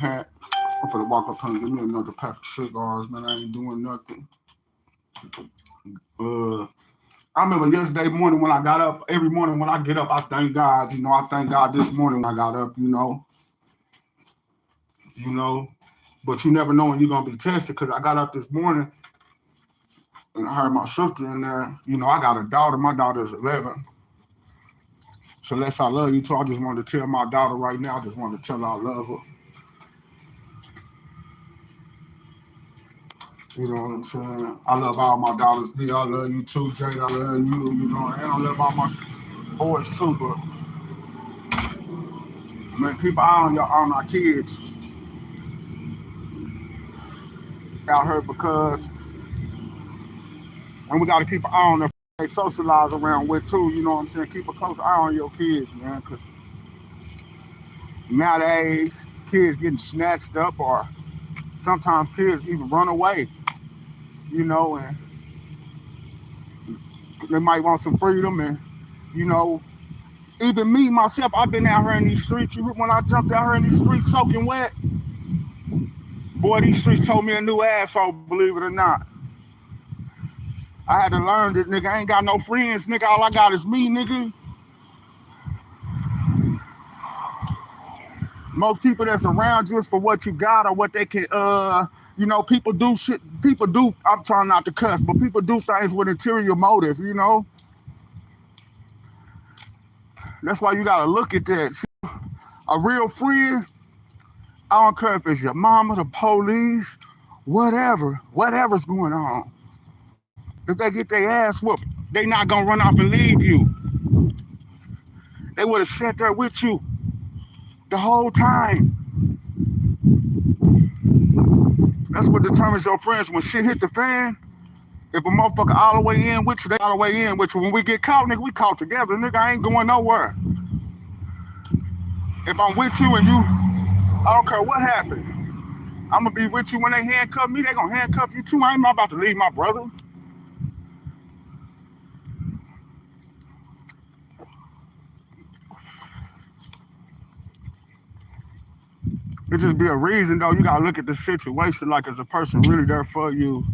Hat. I'm finna walk up and give me another pack of cigars, man. I ain't doing nothing. Uh, I remember yesterday morning when I got up. Every morning when I get up, I thank God. I thank God this morning when I got up. You know. But you never know when you're gonna be tested. Cause I got up this morning and I heard my sister in there. I got a daughter. My daughter's 11. Celeste, I love you too. I just wanted to tell my daughter right now. I just wanted to tell her I love her. You know what I'm saying? I love all my daughters. D, I love you too. Jade, I love you. And I love all my boys too. But man, keep an eye on our kids out here because, and we got to keep an eye on them. They socialize around with too. You know what I'm saying? Keep a close eye on your kids, man. Because nowadays, kids getting snatched up, or sometimes kids even run away. And they might want some freedom, and you know, even me myself, I've been out here in these streets. When I jumped out here in these streets soaking wet, boy, these streets told me a new asshole, believe it or not. I had to learn that, nigga, I ain't got no friends, nigga. All I got is me, nigga. Most people that's around you is for what you got or what they can, people do shit. People do, I'm trying not to cuss, but people do things with interior motive. That's why you gotta look at that. A real friend, I don't care if it's your mama, the police, whatever's going on. If they get their ass whooped, they not gonna run off and leave you. They would have sat there with you the whole time. That's what determines your friends. When shit hit the fan, if a motherfucker all the way in with you, they all the way in with you. When we get caught, nigga, we caught together. Nigga, I ain't going nowhere. If I'm with you and I don't care what happened. I'm gonna be with you when they handcuff me. They gonna handcuff you too. I ain't about to leave my brother. It just be a reason though. You gotta look at the situation like is a person really there for you.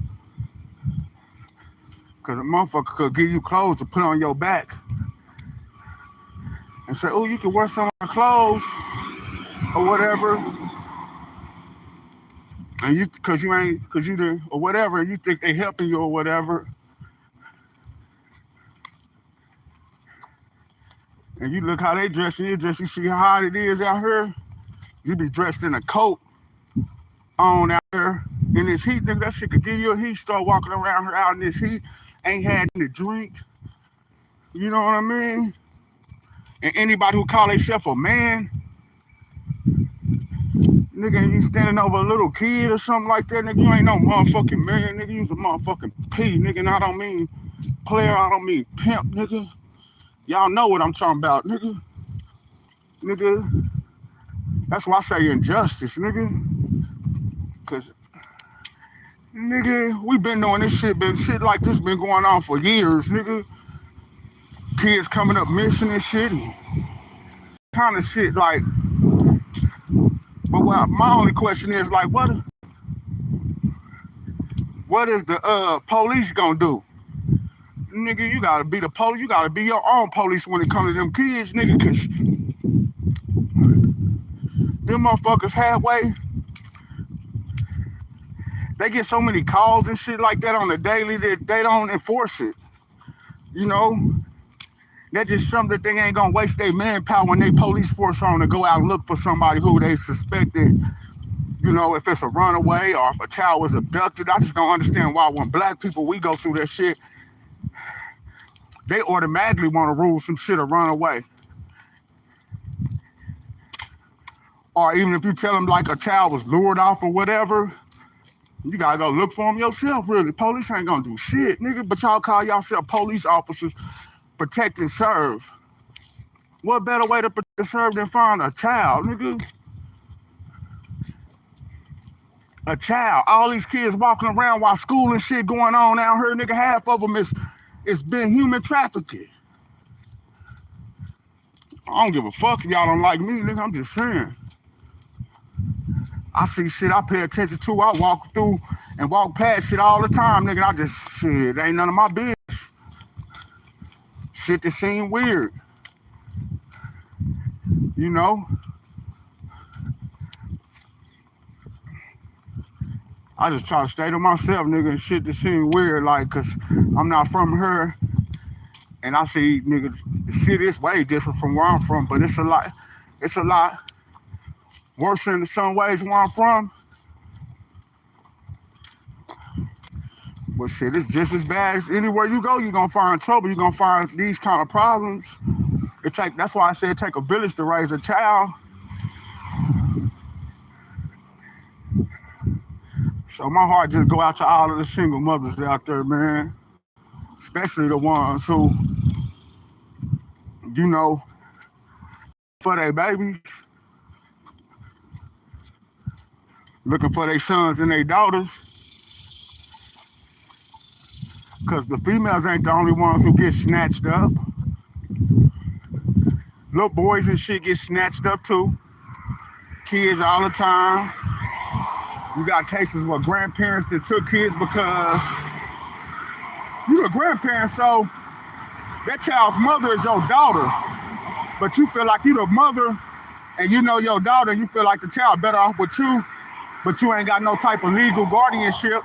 Cause a motherfucker could give you clothes to put on your back and say, "Oh, you can wear some of the clothes or whatever," and cause you did or whatever, and you think they helping you or whatever, and you look how they dress and you dress. You see how hot it is out here. You be dressed in a coat on out there in this heat. That shit could give you a heat. Start walking around here out in this heat, ain't had to drink. You know what I mean? And anybody who call themselves a man, nigga, you standing over a little kid or something like that, nigga, you ain't no motherfucking man, nigga. You's a motherfucking P, nigga. And I don't mean player, I don't mean pimp, nigga. Y'all know what I'm talking about, nigga. Nigga, that's why I say injustice, nigga. Cause, nigga, we been doing this shit like this been going on for years, nigga. Kids coming up missing and shit, and kind of shit, like, but my only question is, like, what is the police gonna do? Nigga, you gotta be the police. You gotta be your own police when it comes to them kids, nigga. Cause them motherfuckers halfway, they get so many calls and shit like that on the daily that they don't enforce it. You know, that's just something that they ain't gonna waste their manpower when they police force on to go out and look for somebody who they suspected. If it's a runaway or if a child was abducted. I just don't understand why when black people we go through that shit, they automatically want to rule some shit or run away. Or even if you tell them like a child was lured off or whatever, you gotta go look for them yourself, really. Police ain't gonna do shit, nigga, but y'all call yourself police officers, protect and serve. What better way to protect and serve than find a child, nigga? A child. All these kids walking around while school and shit going on out here, nigga, half of them is been human trafficking. I don't give a fuck if y'all don't like me, nigga, I'm just saying. I see shit I pay attention to. I walk through and walk past shit all the time, nigga. I just, shit, ain't none of my business. Shit that seem weird, you know? I just try to stay to myself, nigga, and shit that seem weird, like, cause I'm not from here, and I see, nigga, the shit is way different from where I'm from, but it's a lot worse in some ways where I'm from. But shit, it's just as bad as anywhere you go, you're gonna find trouble, you're gonna find these kind of problems. That's why I say it take a village to raise a child. So my heart just go out to all of the single mothers out there, man. Especially the ones who, you know, for their babies, looking for their sons and their daughters. Cause the females ain't the only ones who get snatched up. Little boys and shit get snatched up too. Kids all the time. You got cases where grandparents that took kids because you a grandparent, so that child's mother is your daughter. But you feel like you the mother and you know your daughter, you feel like the child better off with you, but you ain't got no type of legal guardianship.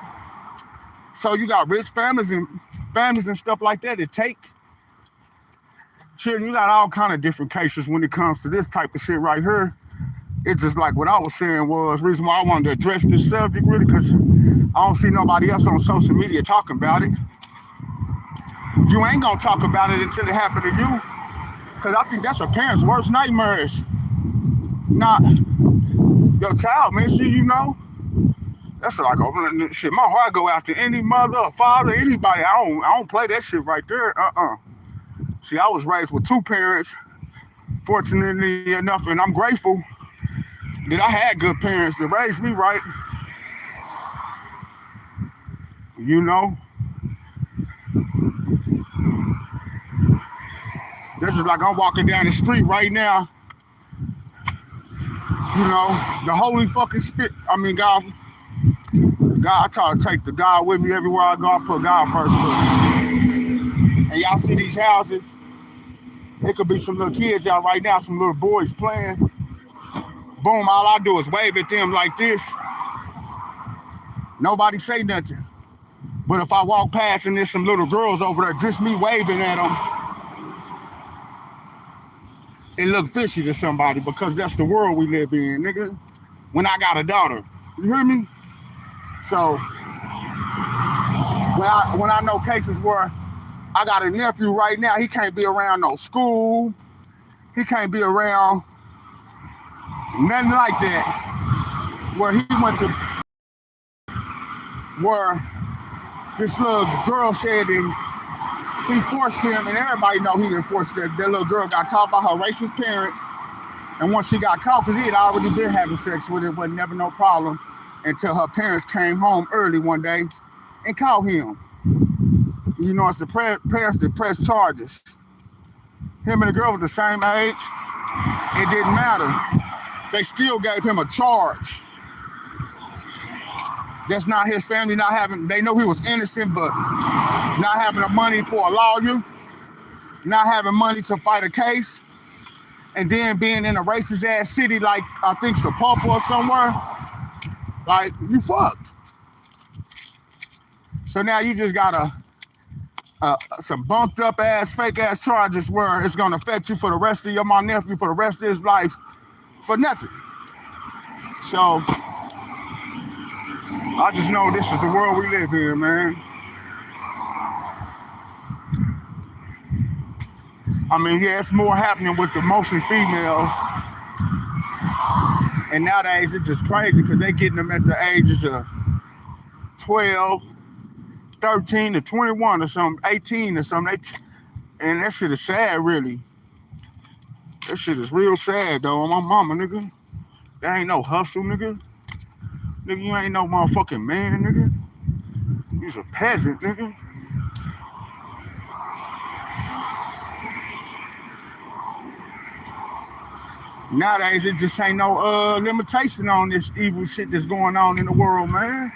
So you got rich families and stuff like that that take children. You got all kind of different cases when it comes to this type of shit right here. It's just like what I was saying was the reason why I wanted to address this subject really, because I don't see nobody else on social media talking about it. You ain't gonna talk about it until it happened to you, because I think that's a parent's worst nightmares. Not your child, man. See, you know, that's like shit. My heart go out to any mother or father, anybody. I don't play that shit right there. See, I was raised with two parents, fortunately enough, and I'm grateful that I had good parents that raised me right. You know, this is like I'm walking down the street right now. You know, the holy fucking spit. I mean, God, I try to take the God with me everywhere I go. I put God first. And y'all see these houses? It could be some little kids out right now, some little boys playing. Boom, all I do is wave at them like this. Nobody say nothing. But if I walk past and there's some little girls over there, just me waving at them, it look fishy to somebody because that's the world we live in, nigga. When I got a daughter, you hear me? So when I know cases where I got a nephew right now, he can't be around no school, he can't be around nothing like that. Where he went to, where this little girl said that he forced him, and everybody know he didn't force that. That little girl got caught by her racist parents, and once she got caught, because he had already been having sex with her, it was never no problem until her parents came home early one day and caught him. You know, it's the parents that press charges. Him and the girl was the same age. It didn't matter. They still gave him a charge. That's not his family not having, they know he was innocent, but not having the money for a lawyer, not having money to fight a case, and then being in a racist ass city like, I think, Sapulpa or somewhere, like, you fucked. So now you just got some bumped up ass, fake ass charges where it's gonna affect you for the rest of my nephew for the rest of his life for nothing. So I just know this is the world we live in, man. I mean, yeah, it's more happening with the mostly females. And nowadays it's just crazy because they getting them at the ages of 12, 13 to 21 or something, 18 or something. And that shit is sad, really. That shit is real sad, though. My mama, nigga. That ain't no hustle, nigga. Nigga, you ain't no motherfucking man, nigga. You's a peasant, nigga. Nowadays, it just ain't no limitation on this evil shit that's going on in the world, man.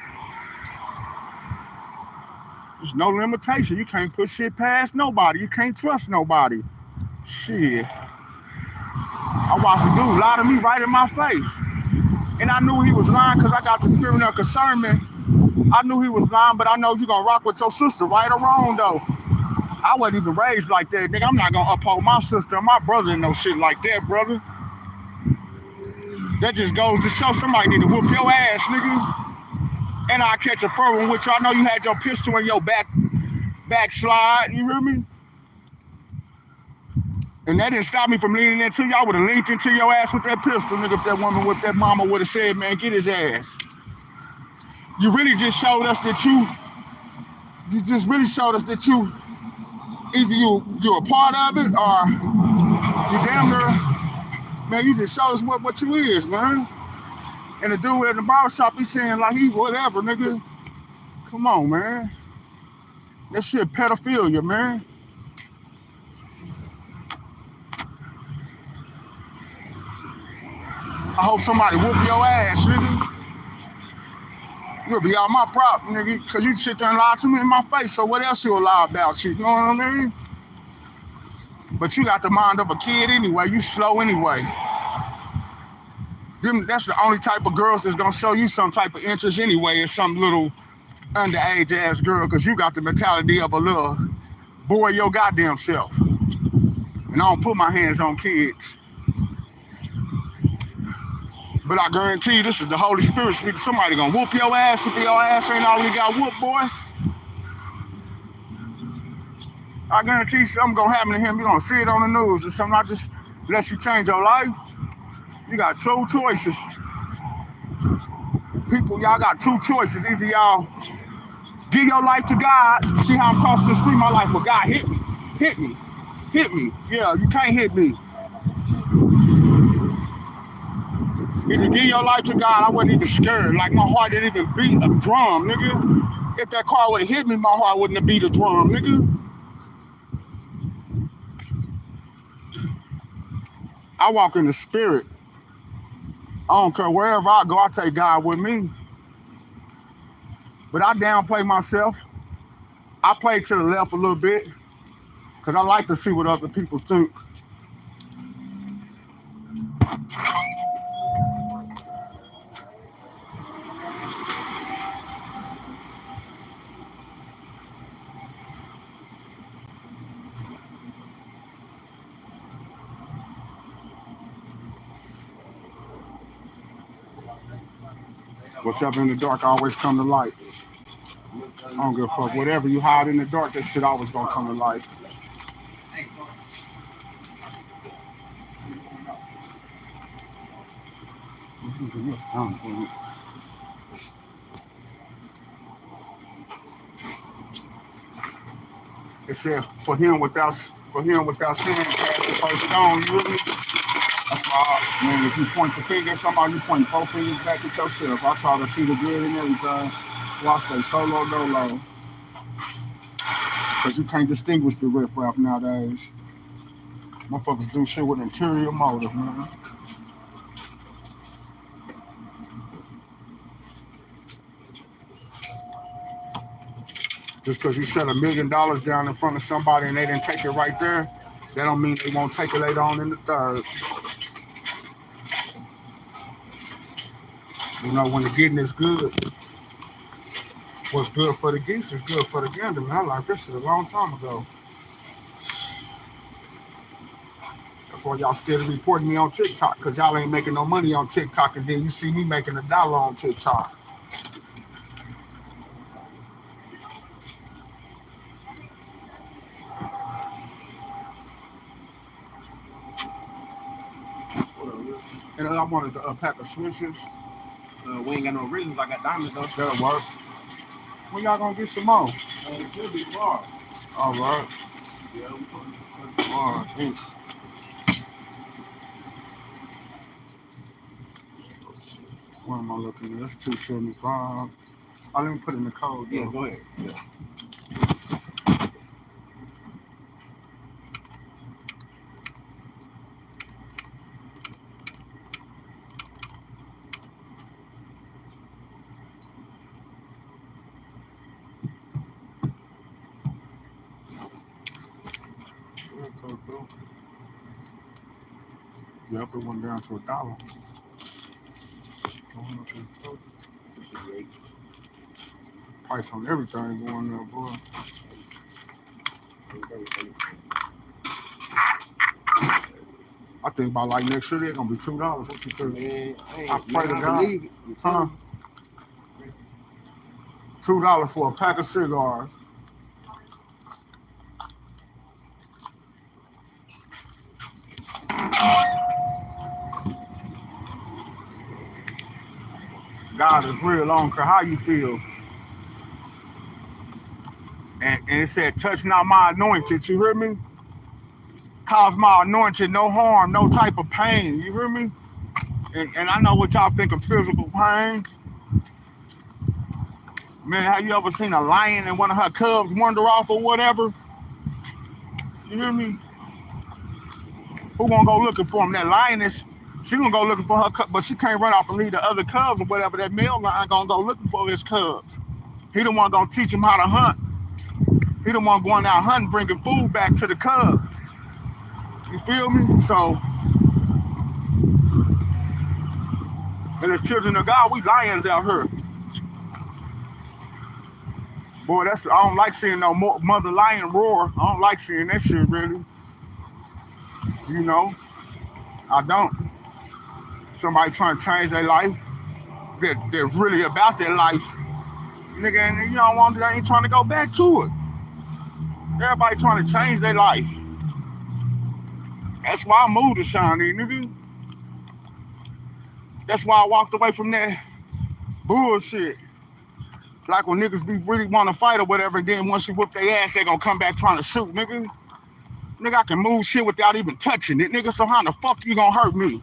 There's no limitation. You can't put shit past nobody. You can't trust nobody. Shit. I watched a dude lie to me right in my face. And I knew he was lying because I got the spirit of concernment. I knew he was lying, but I know you gonna rock with your sister, right or wrong, though. I wasn't even raised like that, nigga. I'm not gonna uphold my sister and my brother and no shit like that, brother. That just goes to show somebody need to whoop your ass, nigga. And I catch a fur one with you. I know you had your pistol in your backslide, you hear me? And that didn't stop me from leaning into you. I would have leaned into your ass with that pistol, nigga, if that woman with that mama would have said, man, get his ass. You really just showed us that you just really showed us that either you're a part of it or you damn near, man, you just showed us what you is, man. And the dude at the barbershop, he's saying like he whatever, nigga. Come on, man. That shit pedophilia, man. I hope somebody whoop your ass, nigga. You'll be out my prop, nigga, because you sit there and lie to me in my face, so what else you'll lie about you, you know what I mean? But you got the mind of a kid anyway, you slow anyway. That's the only type of girls that's gonna show you some type of interest anyway, is some little underage ass girl, because you got the mentality of a little boy your goddamn self. And I don't put my hands on kids. But I guarantee you, this is the Holy Spirit speaking. Somebody gonna whoop your ass if your ass ain't already got whooped, boy. I guarantee you something gonna happen to him. You gonna see it on the news or something. I just let you change your life. You got two choices. People, y'all got two choices. Either y'all give your life to God. See how I'm crossing the street, my life, but God hit me. Hit me. Hit me. Yeah, you can't hit me. Either give your life to God, I wasn't even scared. Like my heart didn't even beat a drum, nigga. If that car would have hit me, my heart wouldn't have beat a drum, nigga. I walk in the spirit. I don't care wherever I go, I take God with me. But I downplay myself. I play to the left a little bit because I like to see what other people think. What's up in the dark always come to light. I don't give a fuck. Whatever you hide in the dark, that shit always gonna come to light. It said, for him without sin, cast the first stone. You with me? That's why, man, if you point the finger at somebody, you point both fingers back at yourself. I try to see the good in everything. So I stay solo dolo. Because you can't distinguish the riffraff nowadays. Motherfuckers do shit with interior motive, man. Just because you set $1 million down in front of somebody and they didn't take it right there, that don't mean they won't take it later on in the third. You know, when the getting is good, what's good for the geese is good for the gander, man. I like this shit a long time ago. That's why y'all scared of reporting me on TikTok, because y'all ain't making no money on TikTok, and then you see me making $1 on TikTok. And I wanted a pack of switches. We ain't got no reasons. I got diamonds though. That'll work. When y'all gonna get some more? It could be far. All right. Yeah, we All right. Thanks. What am I looking at? That's 275. I didn't put in the code. Yeah, go ahead. Yeah. Yep, it went down to $1. Going up in the price on everything going up, boy. I think by like next year they're gonna be $2. What you think? Man, I pray to God. believe it. You Huh? $2 for a pack of cigars. God is real. I don't care how you feel. And it said, touch not my anointed. You hear me? Cause my anointed no harm, no type of pain. You hear me? And I know what y'all think of physical pain. Man, have you ever seen a lion and one of her cubs wander off or whatever? You hear me? Who gonna go looking for him? That lioness, she gonna go looking for her cub, but she can't run off and leave the other cubs or whatever. That male lion gonna go looking for his cubs. He the one gonna teach him how to hunt. He the one going out hunting, bringing food back to the cubs. You feel me? So, and as children of God, we lions out here. Boy, I don't like seeing no mother lion roar. I don't like seeing that shit, really. You know, I don't. Somebody trying to change their life, they're really about their life. Nigga, and you don't want, they ain't trying to go back to it. Everybody trying to change their life. That's why I moved to Shawnee, nigga. That's why I walked away from that bullshit. Like when niggas be really want to fight or whatever, and then once you whoop their ass, they gonna come back trying to shoot, nigga. Nigga, I can move shit without even touching it, nigga, so how the fuck you gonna hurt me?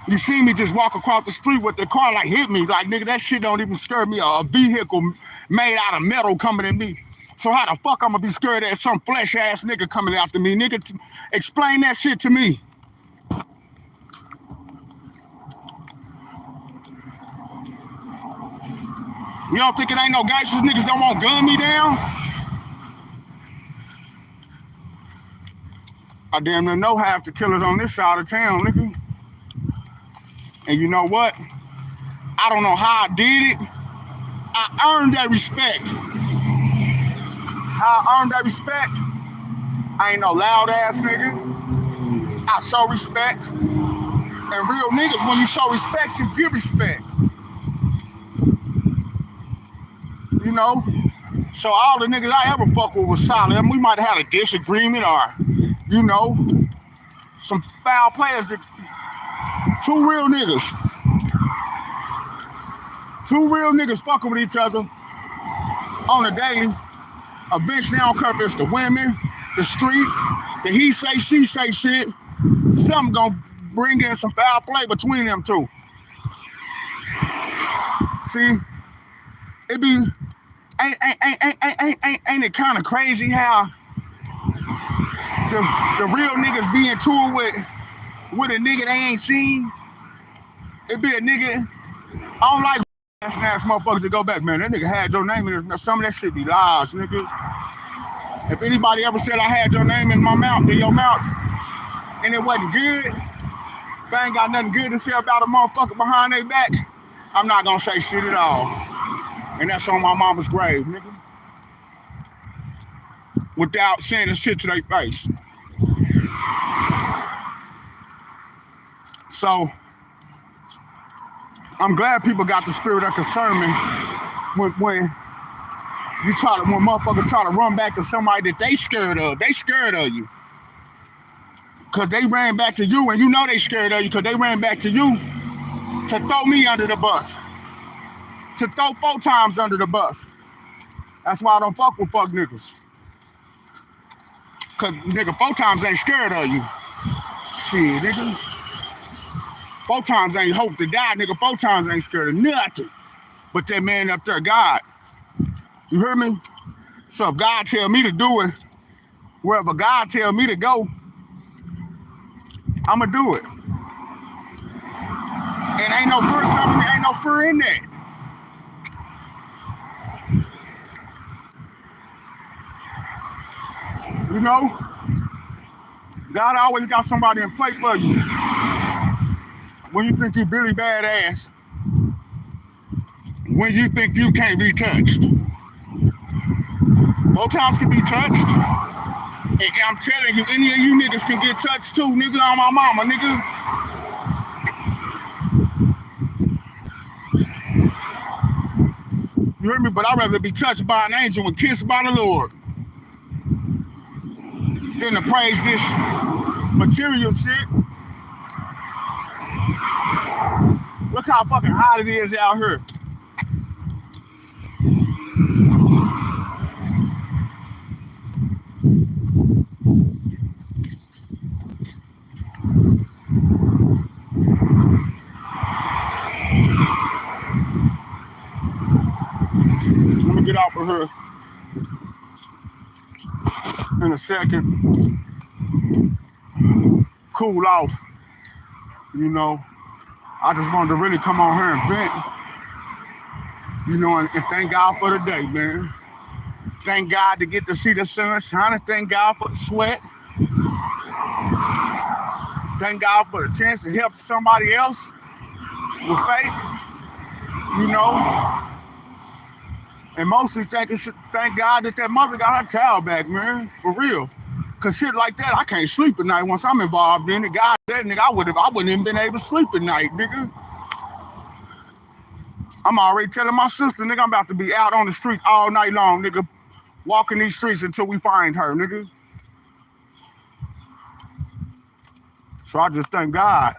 You see me just walk across the street with the car like hit me, like nigga, that shit don't even scare me. A vehicle made out of metal coming at me. So how the fuck I'm gonna be scared at some flesh ass nigga coming after me? Nigga, explain that shit to me. You don't think it ain't no gangsters niggas don't want to gun me down? I damn near know half the killers on this side of town, nigga. And you know what? I don't know how I did it. I earned that respect. How I earned that respect? I ain't no loud ass nigga. I show respect. And real niggas, when you show respect, you give respect. You know? So all the niggas I ever fuck with was solid. I mean, we might have had a disagreement or, you know, some foul players. Two real niggas. Two real niggas fucking with each other on a daily. Eventually, I don't care if it's the women, the streets, the he say, she say shit. Something gonna bring in some foul play between them two. See, it be ain't it kind of crazy how the real niggas be into it with a nigga they ain't seen? It be a nigga. I don't like ass motherfuckers to go back, man. That nigga had your name in it. Some of that shit be lies, nigga. If anybody ever said I had your name in my mouth, in your mouth, and it wasn't good, if I ain't got nothing good to say about a motherfucker behind their back, I'm not gonna say shit at all. And that's on my mama's grave, nigga. Without saying the shit to their face. So, I'm glad people got the spirit of concernment when motherfuckers try to run back to somebody that they scared of. They scared of you. Cause they ran back to you and you know they scared of you because they ran back to you to throw me under the bus. To throw 4 times under the bus. That's why I don't fuck with fuck niggas. Cause nigga 4 times ain't scared of you. Shit, nigga. 4 times ain't hope to die, nigga. 4 times ain't scared of nothing. But that man up there, God. You hear me? So if God tell me to do it, wherever God tell me to go, I'ma do it. And ain't no fear coming, ain't no fear in that. You know? God always got somebody in play for you. When you think you really badass, when you think you can't be touched. Both times can be touched. And I'm telling you, any of you niggas can get touched too, nigga, on my mama, nigga. You hear me? But I'd rather be touched by an angel and kissed by the Lord than to praise this material shit. Look how fucking hot it is out here. Let me get off of here in a second. Cool off. You know, I just wanted to really come on here and vent. You know, and thank God for the day, man. Thank God to get to see the sun shining. Thank God for the sweat. Thank God for the chance to help somebody else with faith. You know. And mostly thank God that mother got her child back, man. For real. Cause shit like that, I can't sleep at night once I'm involved in it. God, that nigga, I wouldn't even been able to sleep at night, nigga. I'm already telling my sister, nigga, I'm about to be out on the street all night long, nigga, walking these streets until we find her, nigga. So I just thank God.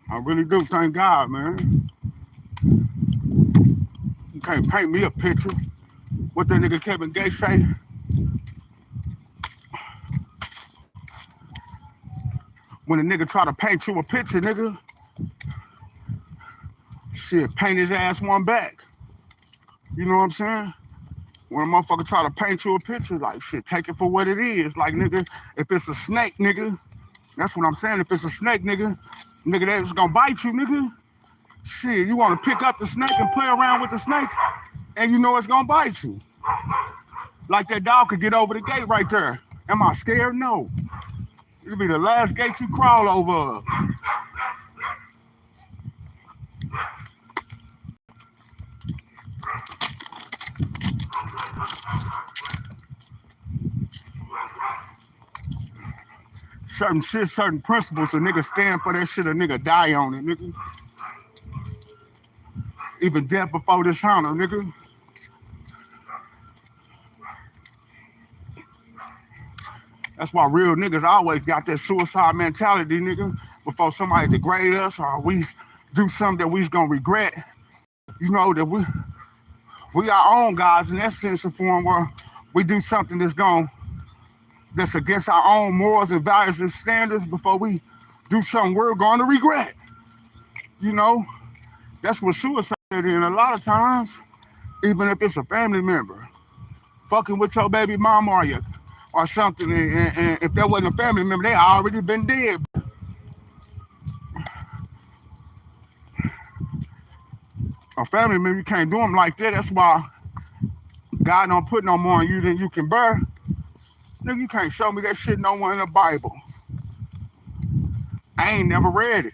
I really do thank God, man. You can't paint me a picture. What that nigga Kevin Gates say? When a nigga try to paint you a picture, nigga, shit, paint his ass one back. You know what I'm saying? When a motherfucker try to paint you a picture, like, shit, take it for what it is. Like, nigga, if it's a snake, nigga, that's what I'm saying. If it's a snake, nigga, that's gonna bite you, nigga. Shit, you wanna pick up the snake and play around with the snake, and you know it's gonna bite you. Like that dog could get over the gate right there. Am I scared? No. It'll be the last gate you crawl over. Certain shit, certain principles, a nigga stand for that shit, a nigga die on it, nigga. Even death before dishonor, nigga. That's why real niggas always got that suicide mentality, nigga. Before somebody degrade us or we do something that we's gonna regret, you know, that we our own guys in that sense of form where we do something that's against our own morals and values and standards before we do something we're going to regret. You know, that's what suicide is. And a lot of times, even if it's a family member, fucking with your baby mama or something, and if that wasn't a family member, they already been dead. A family member, you can't do them like that. That's why God don't put no more on you than you can bear. Nigga, you can't show me that shit nowhere in the Bible. I ain't never read it.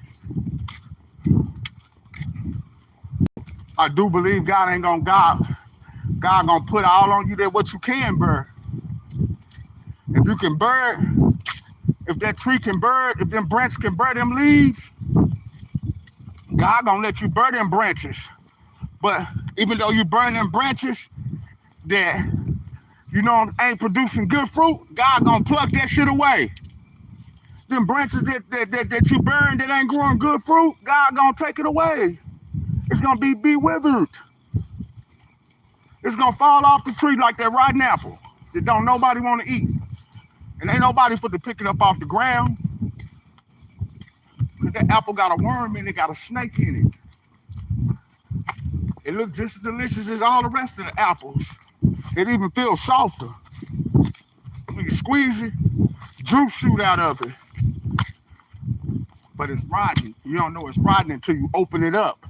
I do believe God gonna put all on you that what you can bear. If you can bear it, if that tree can bear it, if them branches can bear them leaves, God gonna let you bear them branches. But even though you burn them branches that, you know, ain't producing good fruit, God gonna pluck that shit away. Them branches that you burn that ain't growing good fruit, God gonna take it away. It's gonna be withered. It's gonna fall off the tree like that rotten apple that don't nobody wanna eat. And ain't nobody for to pick it up off the ground. Cause that apple got a worm in it, got a snake in it. It looks just as delicious as all the rest of the apples. It even feels softer. When you squeeze it, juice shoot out of it. But it's rotten. You don't know it's rotten until you open it up.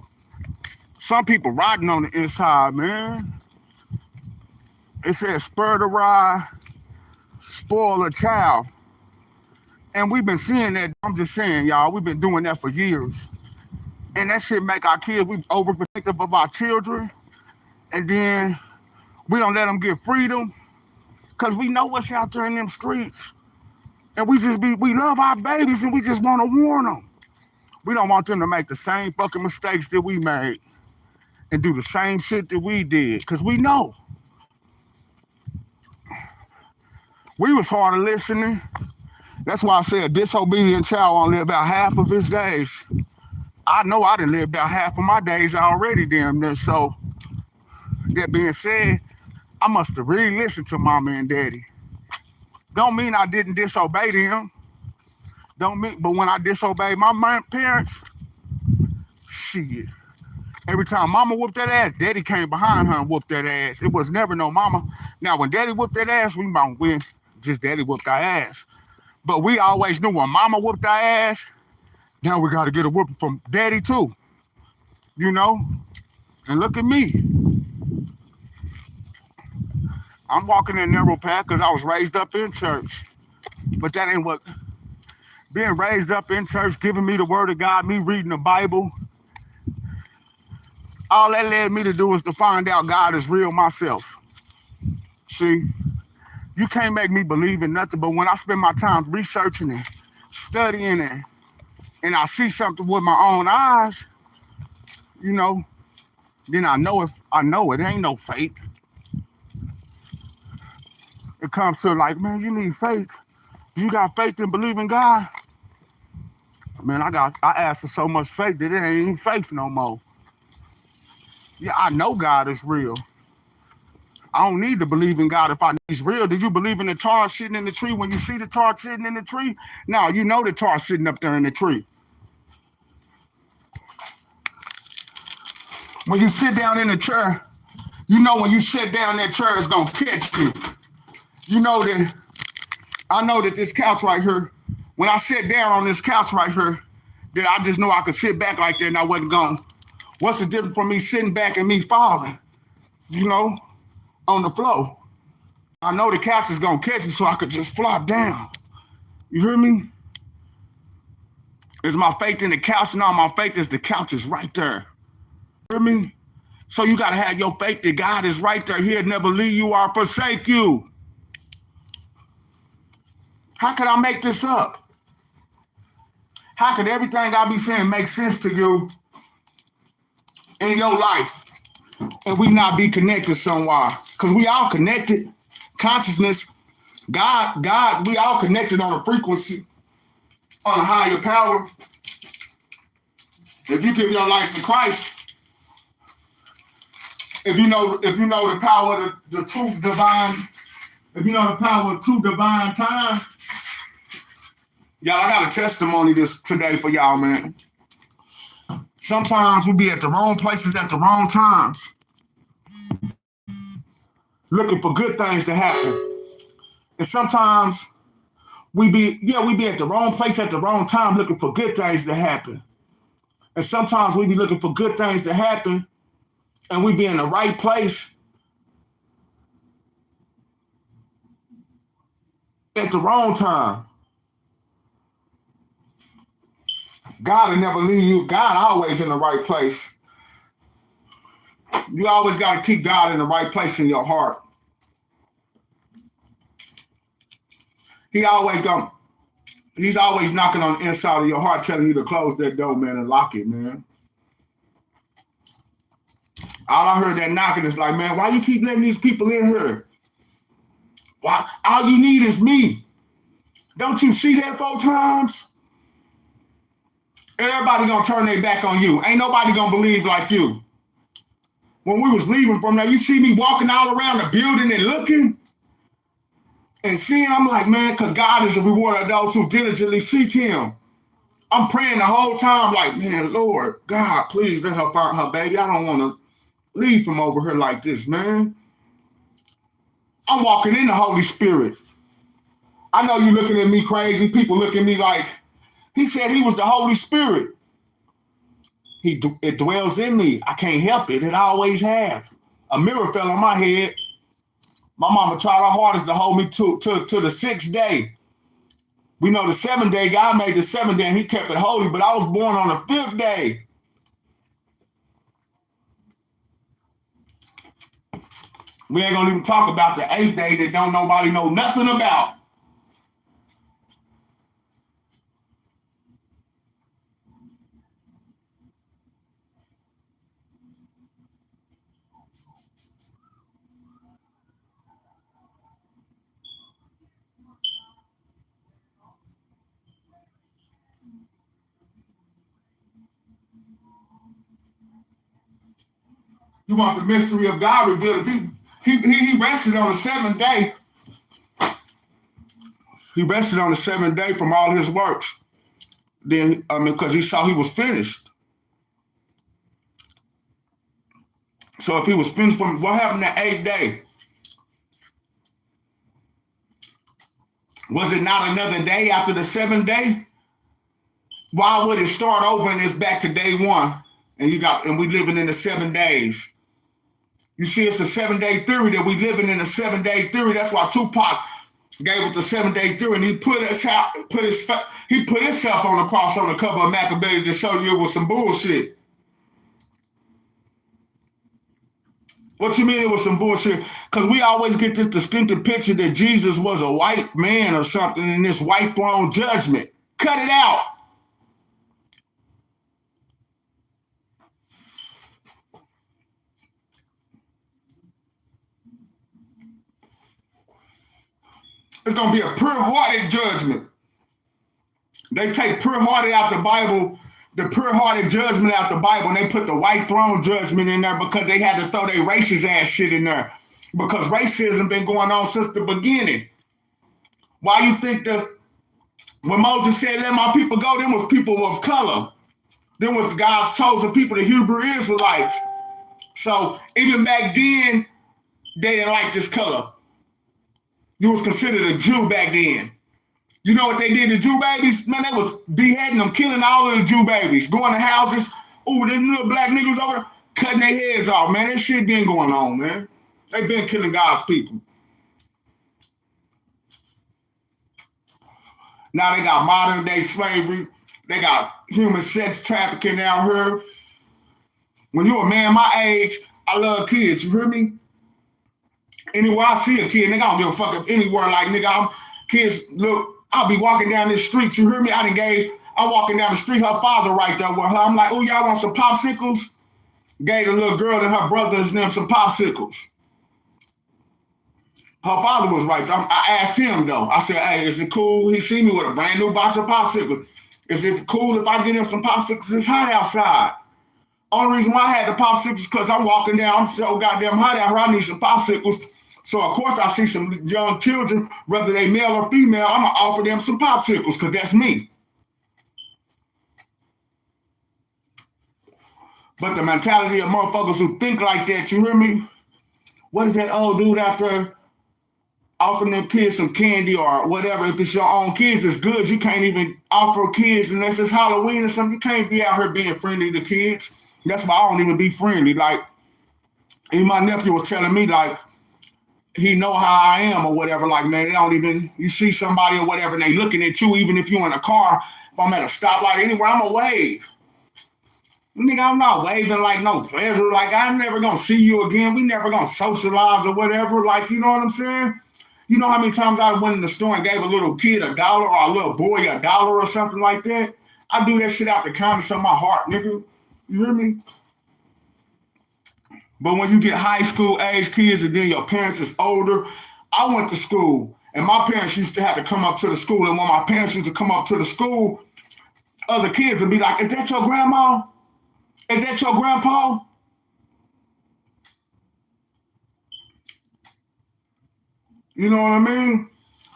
Some people rotten on the inside, man. It says spur the rod, spoil a child. And we've been seeing that. I'm just saying, y'all, we've been doing that for years. And that shit make our kids, we overprotective of our children. And then we don't let them get freedom. Because we know what's out there in them streets. And we love our babies and we just want to warn them. We don't want them to make the same fucking mistakes that we made and do the same shit that we did. Because we know. We was hard of listening. That's why I said a disobedient child won't live about half of his days. I know I didn't live about half of my days already, damn near. So, that being said, I must have really listened to mama and daddy. Don't mean I didn't disobey them. Don't mean, but when I disobeyed my parents, shit. Every time mama whooped that ass, daddy came behind her and whooped that ass. It was never no mama. Now, when daddy whooped that ass, we might win. Just daddy whooped our ass. But we always knew when mama whooped our ass, now we got to get a whooping from daddy too. You know? And look at me. I'm walking in narrow path because I was raised up in church. But that ain't what... Being raised up in church, giving me the word of God, me reading the Bible, all that led me to do is to find out God is real myself. See? You can't make me believe in nothing, but when I spend my time researching it, studying it, and I see something with my own eyes, you know, then I know it ain't no faith. It comes to like, man, you need faith. You got faith and believe in God? Man, I asked for so much faith that it ain't even faith no more. Yeah, I know God is real. I don't need to believe in God if I know He's real. Do you believe in the tar sitting in the tree when you see the tar sitting in the tree? No, you know the tar sitting up there in the tree. When you sit down in the chair, you know when you sit down, that chair is going to catch you. You know that, I know that this couch right here, when I sit down on this couch right here, that I just know I could sit back like that and I wasn't going. What's the difference from me sitting back and me falling, you know, on the floor? I know the couch is going to catch me so I could just flop down. You hear me? Is my faith in the couch? No, my faith is the couch is right there. You hear me? So you got to have your faith that God is right there. He'll never leave you or forsake you. How could I make this up? How could everything I be saying make sense to you in your life and we not be connected somewhere? Because we all connected. Consciousness, God, we all connected on a frequency, on a higher power. If you give your life to Christ, if you know the power of the true divine, if you know the power of true divine time, y'all, I got a testimony today for y'all, man. Sometimes we be at the wrong places at the wrong times, looking for good things to happen. And sometimes we be at the wrong place at the wrong time looking for good things to happen. And sometimes we be looking for good things to happen and we be in the right place at the wrong time. God will never leave you. God always in the right place. You always got to keep God in the right place in your heart. He's always knocking on the inside of your heart, telling you to close that door, man, and lock it, man. All I heard that knocking is like, man, why you keep letting these people in here? Why? All you need is me. Don't you see that 4 times? Everybody gonna turn their back on you. Ain't nobody gonna believe like you. When we was leaving from there, you see me walking all around the building and looking and seeing, I'm like, man, because God is a rewarder of those who diligently seek him. I'm praying the whole time like, man, Lord, God, please let her find her baby. I don't want to leave from over here like this, man. I'm walking in the Holy Spirit. I know you looking at me crazy. People look at me like, he said he was the Holy Spirit. It dwells in me. I can't help it. It always has. A mirror fell on my head. My mama tried her hardest to hold me to the 6th day. We know the 7th day, God made the 7th day and he kept it holy, but I was born on the 5th day. We ain't gonna even talk about the 8th day that don't nobody know nothing about. You want the mystery of God revealed. He rested on the 7th day. He rested on the 7th day from all his works. Then, because he saw he was finished. So if he was finished from what happened that 8th day? Was it not another day after the 7th day? Why would it start over and it's back to day 1? And we living in the 7 days. You see, it's a 7-day theory that we living in a 7-day theory. That's why Tupac gave us the 7-day theory, and he put himself on the cross on the cover of Machiavelli to show you it was some bullshit. What you mean it was some bullshit? Because we always get this distinctive picture that Jesus was a white man or something in this white throne judgment. Cut it out. It's going to be a pure-hearted judgment. They take pure-hearted out the Bible, the pure-hearted judgment out the Bible, and they put the white throne judgment in there because they had to throw their racist ass shit in there. Because racism been going on since the beginning. Why you think that when Moses said, let my people go, them was people of color. Them was God's chosen people, the Hebrew Israelites. So even back then, they didn't like this color. You was considered a Jew back then. You know what they did to Jew babies? Man, they was beheading them, killing all of the Jew babies, going to houses. Ooh, them little black niggas over there, cutting their heads off, man. That shit been going on, man. They been killing God's people. Now they got modern day slavery. They got human sex trafficking out here. When you're a man my age, I love kids, you hear me? Anywhere I see a kid, nigga, I don't give a fuck if anywhere, like, nigga, kids, look, I'll be walking down this street, you hear me? I'm walking down the street, her father right there with her. I'm like, oh, y'all want some popsicles? Gave the little girl and her brothers them some popsicles. Her father was right there. I asked him, though. I said, hey, is it cool? He see me with a brand new box of popsicles. Is it cool if I get him some popsicles? It's hot outside. Only reason why I had the popsicles because I'm walking down, I'm so goddamn hot out here, I need some popsicles. So, of course, I see some young children, whether they male or female, I'm going to offer them some popsicles because that's me. But the mentality of motherfuckers who think like that, you hear me? What is that old dude out there offering them kids some candy or whatever? If it's your own kids, it's good. You can't even offer kids unless it's Halloween or something. You can't be out here being friendly to kids. That's why I don't even be friendly. Like, even my nephew was telling me, like, he know how I am or whatever. Like, man, they don't even, you see somebody or whatever, and they looking at you, even if you're in a car, if I'm at a stoplight anywhere, I'm going to wave. Nigga, I'm not waving like no pleasure. Like, I'm never going to see you again. We never going to socialize or whatever. Like, you know what I'm saying? You know how many times I went in the store and gave a little kid $1 or a little boy $1 or something like that? I do that shit out the kindness of my heart, nigga. You hear me? But when you get high school age kids and then your parents is older, I went to school and my parents used to have to come up to the school. And when my parents used to come up to the school, other kids would be like, is that your grandma? Is that your grandpa? You know what I mean?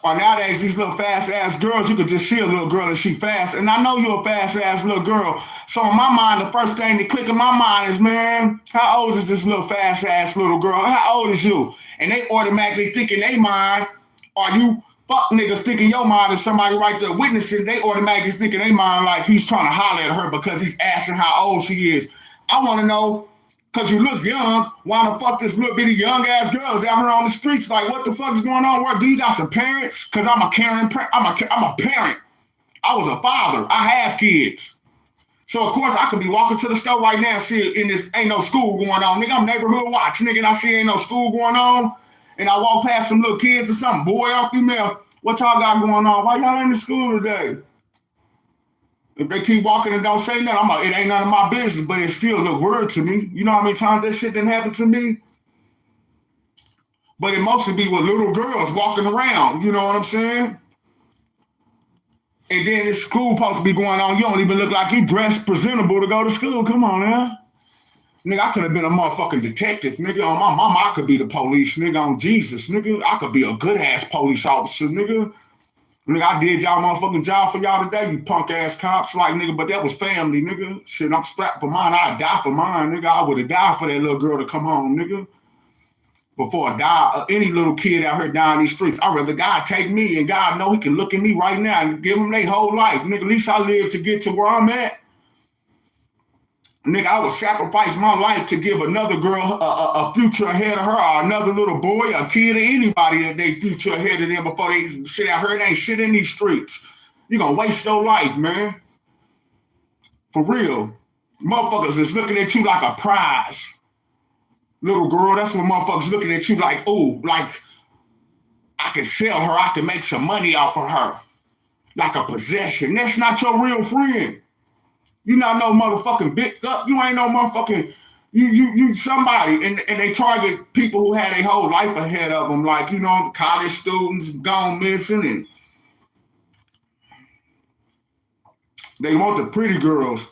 Or nowadays, these little fast-ass girls, you could just see a little girl and she fast. And I know you're a fast-ass little girl. So in my mind, the first thing that click in my mind is, man, how old is this little fast-ass little girl? How old is you? And they automatically think in their mind, are you Fuck niggas think in your mind if somebody right there witnessing, they automatically think in their mind like he's trying to holler at her because he's asking how old she is. I want to know, because you look young, why the fuck this little bitty young ass girl is out here on the streets? Like, what the fuck is going on? Where do you got some parents? Because I'm a parent. I'm a parent. I was a father. I have kids. So, of course, I could be walking to the store right now and see in this ain't no school going on. Nigga, I'm neighborhood watch. Nigga, and I see ain't no school going on. And I walk past some little kids or something, boy or female. What y'all got going on? Why y'all in the school today? If they keep walking and don't say nothing, I'm like, it ain't none of my business, but it still look weird to me. You know how many times that shit didn't happen to me? But it mostly be with little girls walking around. You know what I'm saying? And then this school supposed to be going on. You don't even look like you dressed presentable to go to school. Come on, man. Nigga, I could have been a motherfucking detective. Nigga, on my mama, I could be the police. Nigga, on Jesus. Nigga, I could be a good-ass police officer, nigga. Nigga, I did y'all motherfucking job for y'all today, you punk-ass cops. Like, nigga, but that was family, nigga. Shit, I'm strapped for mine. I'd die for mine, nigga. I would have died for that little girl to come home, nigga. Before I die, any little kid out here dying these streets, I'd rather God take me and God know he can look at me right now and give them their whole life. Nigga, at least I live to get to where I'm at. Nigga, I would sacrifice my life to give another girl a future ahead of her, or another little boy, a kid, or anybody that they future ahead of them before they sit out here. They ain't shit in these streets. You gonna waste your life, man. For real. Motherfuckers is looking at you like a prize. Little girl, that's what motherfuckers looking at you like, ooh, like I can sell her, I can make some money off of her. Like a possession. That's not your real friend. You not no motherfucking big up. You ain't no motherfucking, you somebody. And they target people who had their whole life ahead of them. Like, you know, college students gone missing. And they want the pretty girls.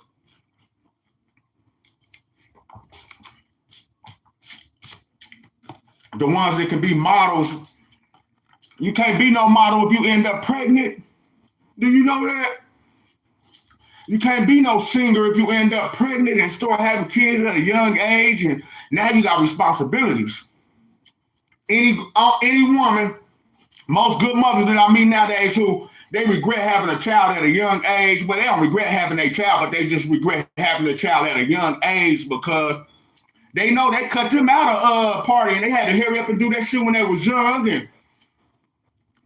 The ones that can be models. You can't be no model if you end up pregnant. Do you know that? You can't be no singer if you end up pregnant and start having kids at a young age, and now you got responsibilities. Any woman, most good mothers that I meet nowadays who they regret having a child at a young age, but they don't regret having a child, but they just regret having a child at a young age because they know they cut them out of party and they had to hurry up and do that shit when they was young, and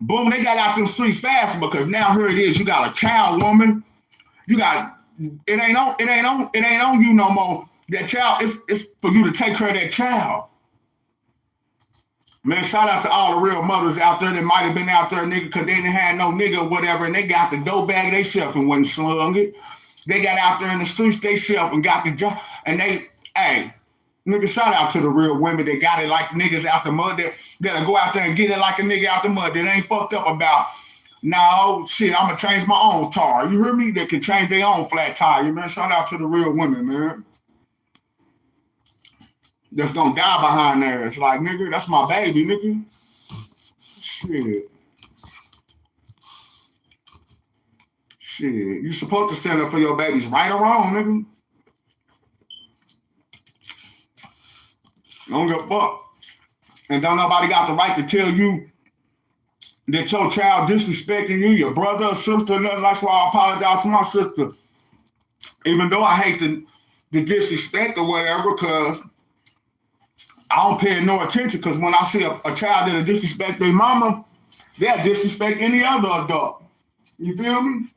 boom, they got out them streets fast because now here it is, you got a child woman. You got it ain't on you no more. That child, it's for you to take care of that child. Man, shout out to all the real mothers out there that might have been out there, nigga, because they didn't have no nigga or whatever, and they got the dough bag themselves and wasn't slung it. They got out there in the streets themselves and got the job, and hey, nigga, shout out to the real women that got it like niggas out the mud that'll go out there and get it like a nigga out the mud that ain't fucked up about. No, shit, I'm going to change my own tire. You hear me? They can change their own flat tire, man. Shout out to the real women, man. That's going to die behind there. It's like, nigga, that's my baby, nigga. Shit. You supposed to stand up for your babies, right or wrong, nigga. Don't give a fuck. And don't nobody got the right to tell you that your child disrespecting you, your brother or sister, nothing. That's why I apologize to my sister. Even though I hate the disrespect or whatever, because I don't pay no attention, because when I see a child that'll disrespect their mama, they'll disrespect any other adult. You feel me?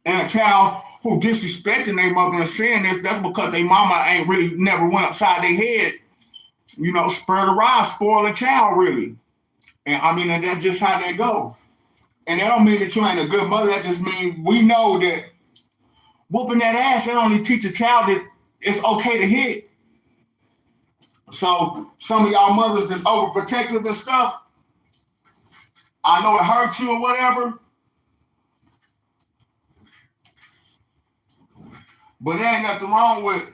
And a child who disrespecting their mother and saying this, that's because their mama ain't really never went upside their head. You know, spur the rod, spoil a child, really. And I mean, and that's just how they go. And that don't mean that you ain't a good mother. That just means we know that whooping that ass, that only teach a child that it's okay to hit. So some of y'all mothers that's overprotective and stuff, I know it hurts you or whatever, but there ain't nothing wrong with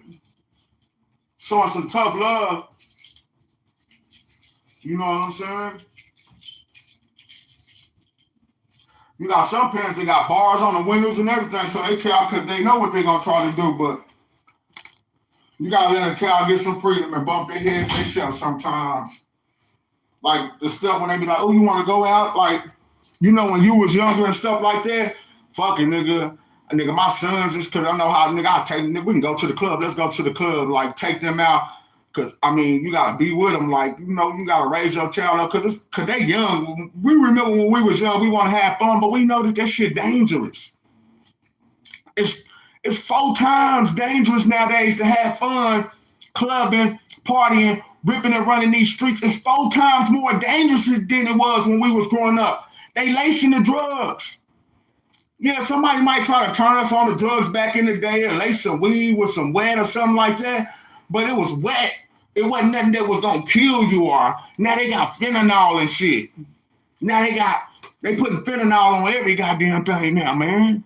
showing some tough love. You know what I'm saying? You got some parents that got bars on the windows and everything, so they child, because they know what they're going to try to do, but you got to let a child get some freedom and bump their heads themselves sometimes. Like the stuff when they be like, oh, you want to go out? Like, you know, when you was younger and stuff like that, fucking nigga, my sons just cause I know how nigga I take nigga, we can go to the club. Let's go to the club. Like take them out. Cause I mean, you gotta be with them. Like, you know, you gotta raise your child up. Cause they young. We remember when we was young, we want to have fun, but we know that shit dangerous. It's 4 times dangerous nowadays to have fun, clubbing, partying, ripping and running these streets. It's 4 times more dangerous than it was when we was growing up. They lacing the drugs. Yeah, somebody might try to turn us on the drugs back in the day and lace some weed with some wet or something like that, but it was wet. It wasn't nothing that was gonna kill you or now they got fentanyl and shit. Now they putting fentanyl on every goddamn thing now, man.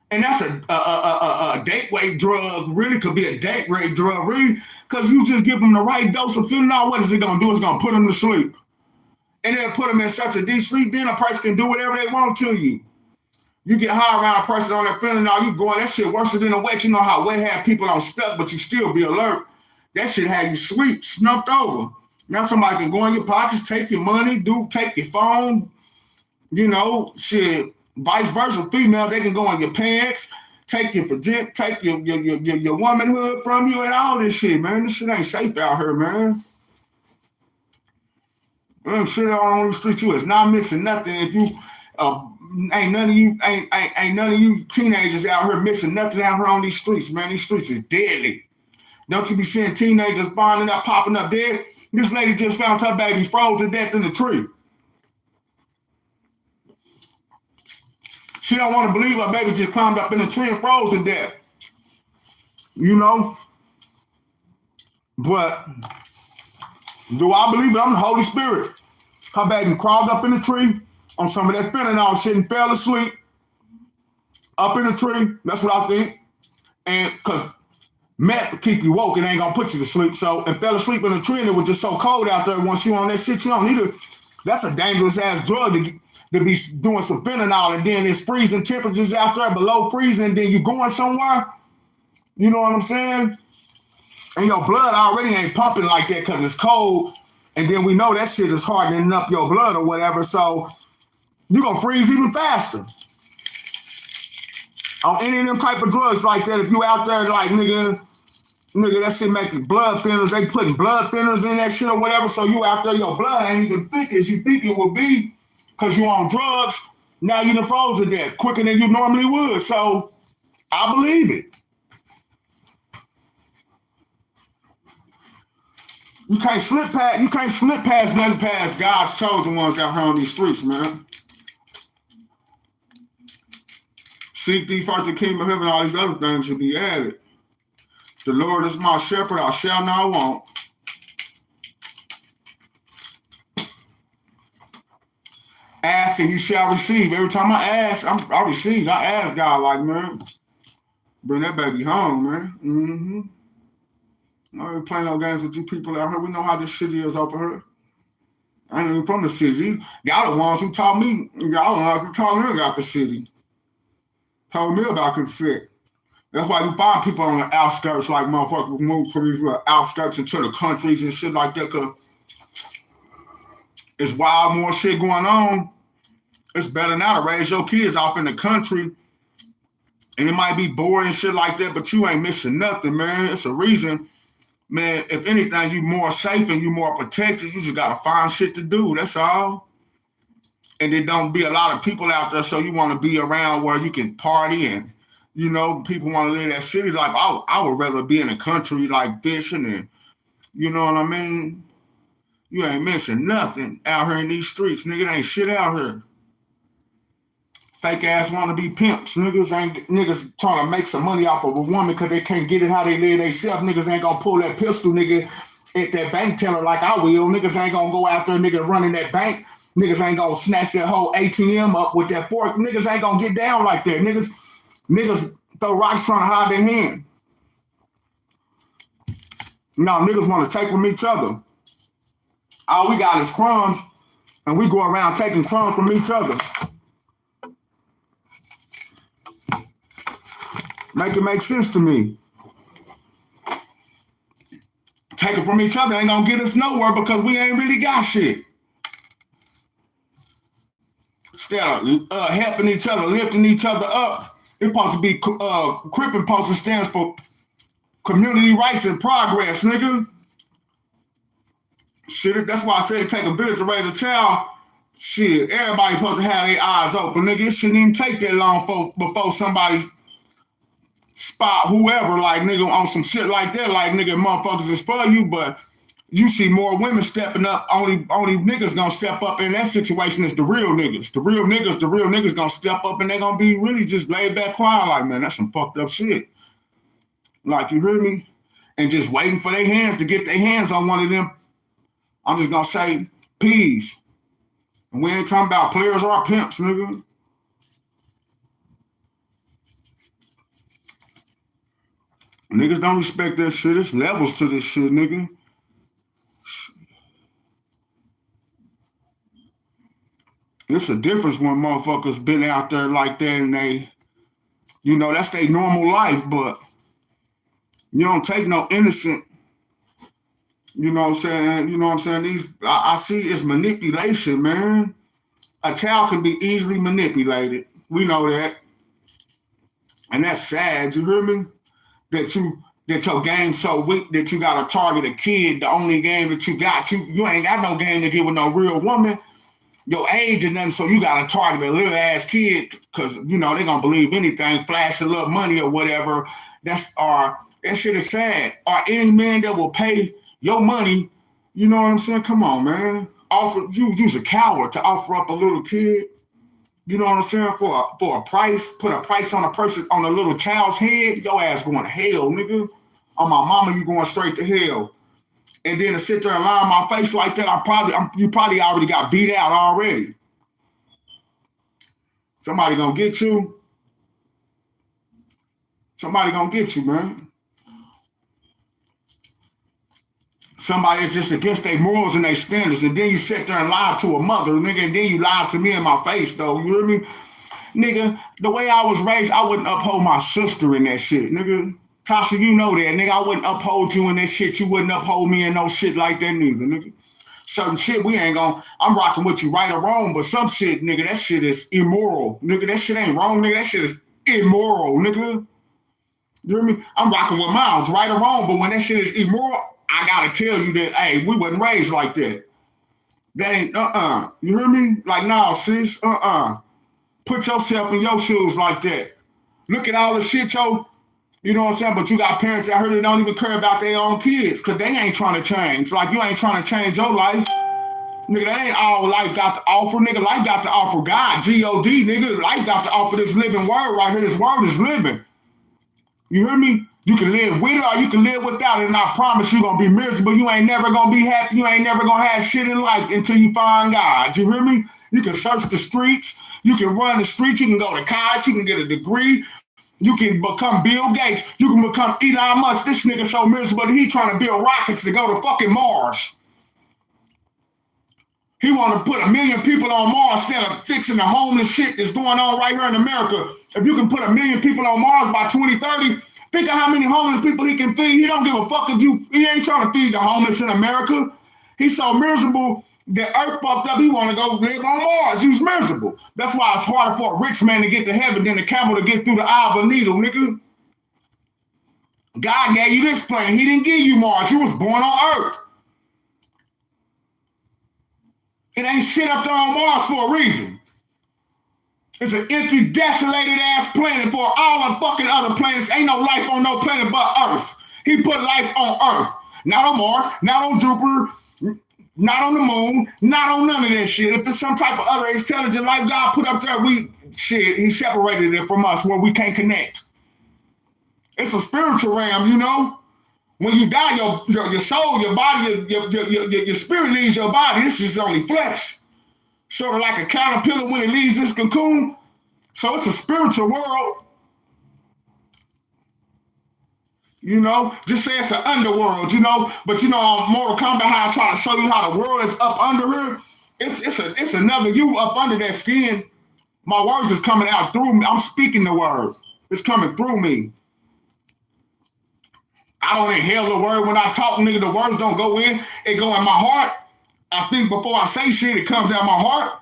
And that's a date rape drug, really could be a date rape drug, really, because you just give them the right dose of fentanyl, what is it gonna do? It's gonna put them to sleep. And then put them in such a deep sleep, then a person can do whatever they want to you. You get high around a person on that fentanyl, you going, that shit worse than a wet. You know how wet have people on stuck, but you still be alert. That shit had you sleep, snuffed over. Now somebody can go in your pockets, take your money, take your phone, you know, shit. Vice versa, female, they can go in your pants, take your womanhood from you and all this shit, man. This shit ain't safe out here, man. Shit on the street, you is not missing nothing. If you ain't none of you teenagers out here missing nothing out here on these streets, man. These streets is deadly. Don't you be seeing teenagers bonding up, popping up dead? This lady just found her baby froze to death in the tree. She don't want to believe her baby just climbed up in the tree and froze to death. You know? But do I believe it? I'm the Holy Spirit. Her baby crawled up in the tree on some of that fentanyl shit and fell asleep up in the tree. That's what I think. And because meth will keep you woke, it ain't gonna put you to sleep. So, and fell asleep in the tree and it was just so cold out there. Once you on that shit, you don't need it. That's a dangerous ass drug to be doing some fentanyl and then it's freezing temperatures out there below freezing and then you going somewhere. You know what I'm saying? And your blood already ain't pumping like that because it's cold. And then we know that shit is hardening up your blood or whatever. So you're going to freeze even faster. On any of them type of drugs like that, if you out there like, nigga, that shit making blood thinners. They putting blood thinners in that shit or whatever. So you out there, your blood ain't even thick as you think it would be because you on drugs. Now you done froze to death quicker than you normally would. So I believe it. You can't slip past nothing past God's chosen ones out here on these streets, man. Seek thee first the kingdom of heaven, all these other things should be added. The Lord is my shepherd, I shall not want. Ask and you shall receive. Every time I ask, I receive. I ask God like, man, bring that baby home, man. Mm-hmm. I ain't playing no games with you people out here. We know how this city is over here. I ain't even from the city. Y'all the ones who taught me. Y'all the ones who taught me about the city. Told me about this shit. That's why you find people on the outskirts, like motherfuckers move from these outskirts into the countries and shit like that, because it's wild, more shit going on. It's better now to raise your kids off in the country. And it might be boring and shit like that, but you ain't missing nothing, man. It's a reason. Man, if anything, you more safe and you more protected. You just gotta find shit to do. That's all. And there don't be a lot of people out there, so you want to be around where you can party and, you know, people want to live that city life. I would rather be in a country like fishing and, you know what I mean? You ain't missing nothing out here in these streets. Nigga, there ain't shit out here. Fake ass want to be pimps. Niggas trying to make some money off of a woman because they can't get it how they live themselves. Niggas ain't gonna pull that pistol, nigga, at that bank teller like I will. Niggas ain't gonna go out there, nigga, running that bank. Niggas ain't gonna snatch that whole ATM up with that fork. Niggas ain't gonna get down like that. Niggas throw rocks trying to hide their hand. No, niggas want to take from each other. All we got is crumbs, and we go around taking crumbs from each other. Make it make sense to me. taking from each other ain't gonna get us nowhere because we ain't really got shit. Instead of helping each other, lifting each other up, it's supposed to be Crippin' Poster stands for community rights and progress, nigga. Shit, that's why I said take a village to raise a child. Shit, everybody supposed to have their eyes open, nigga. It shouldn't even take that long before somebody spot whoever, like, nigga, on some shit like that, like, nigga, motherfuckers is for you, but you see more women stepping up. Only niggas gonna step up in that situation is the real niggas. The real niggas gonna step up and they gonna be really just laid back quiet, like, man, that's some fucked up shit. Like, you hear me? And just waiting for their hands to get their hands on one of them. I'm just gonna say, peace. And we ain't talking about players or pimps, nigga. Niggas don't respect that shit. There's levels to this shit, nigga. It's a difference when motherfuckers been out there like that and they, you know, that's their normal life, but you don't take no innocent, you know what I'm saying? You know what I'm saying? I see it's manipulation, man. A child can be easily manipulated. We know that. And that's sad, you hear me? That your game's so weak that you gotta target a kid, the only game that you got. You ain't got no game to give with no real woman. Your age and nothing, so you gotta target a little ass kid because you know they gonna believe anything, flash a little money or whatever. That shit is sad. Or any man that will pay your money, you know what I'm saying? Come on, man. You's a coward to offer up a little kid. You know what I'm saying? For a price, put a price on a little child's head. Your ass going to hell, nigga. On my mama, you going straight to hell. And then to sit there and lie in my face like that, you probably already got beat out already. Somebody gonna get you. Somebody gonna get you, man. Somebody is just against their morals and their standards, and then you sit there and lie to a mother, nigga, and then you lie to me in my face, though. You hear me? Nigga, the way I was raised, I wouldn't uphold my sister in that shit, nigga. Tasha, you know that, nigga. I wouldn't uphold you in that shit. You wouldn't uphold me in no shit like that neither, nigga. Certain shit, we ain't gonna, I'm rocking with you right or wrong, but some shit, nigga, that shit is immoral. Nigga, that shit ain't wrong, nigga. That shit is immoral, nigga. You hear me? I'm rocking with moms, right or wrong, but when that shit is immoral, I gotta tell you that, hey, we wasn't raised like that. That ain't, You hear me? Like, nah, sis, Put yourself in your shoes like that. Look at all the shit, you know what I'm saying? But you got parents that I heard they don't even care about their own kids because they ain't trying to change. Like, you ain't trying to change your life. Nigga, that ain't all life got to offer. Nigga, life got to offer God, G-O-D, nigga. Life got to offer this living word right here. This word is living. You hear me? You can live with it or you can live without it, and I promise you're going to be miserable. You ain't never going to be happy. You ain't never going to have shit in life until you find God. You hear me? You can search the streets. You can run the streets. You can go to college. You can get a degree. You can become Bill Gates. You can become Elon Musk. This nigga so miserable that he trying to build rockets to go to fucking Mars. He want to put 1 million people on Mars instead of fixing the homeless shit that's going on right here in America. If you can put 1 million people on Mars by 2030, think of how many homeless people he can feed. He don't give a fuck if he ain't trying to feed the homeless in America. He's so miserable, the earth fucked up, he want to go live on Mars. He's miserable. That's why it's harder for a rich man to get to heaven than a camel to get through the eye of a needle, nigga. God gave you this planet. He didn't give you Mars. You was born on Earth. It ain't shit up there on Mars for a reason. It's an empty, desolated ass planet for all the fucking other planets. Ain't no life on no planet but Earth. He put life on Earth. Not on Mars, not on Jupiter, not on the moon, not on none of that shit. If there's some type of other intelligent life God put up there, he separated it from us where we can't connect. It's a spiritual realm, you know? When you die, your soul, your body, your spirit leaves your body. This is only flesh. Sort of like a caterpillar when it leaves this cocoon. So it's a spiritual world. You know, just say it's an underworld, you know. But you know, on Mortal Kombat, how I try to show you how the world is up under here. It's another you up under that skin. My words is coming out through me. I'm speaking the word. It's coming through me. I don't inhale the word when I talk, nigga. The words don't go in. It go in my heart. I think before I say shit, it comes out my heart.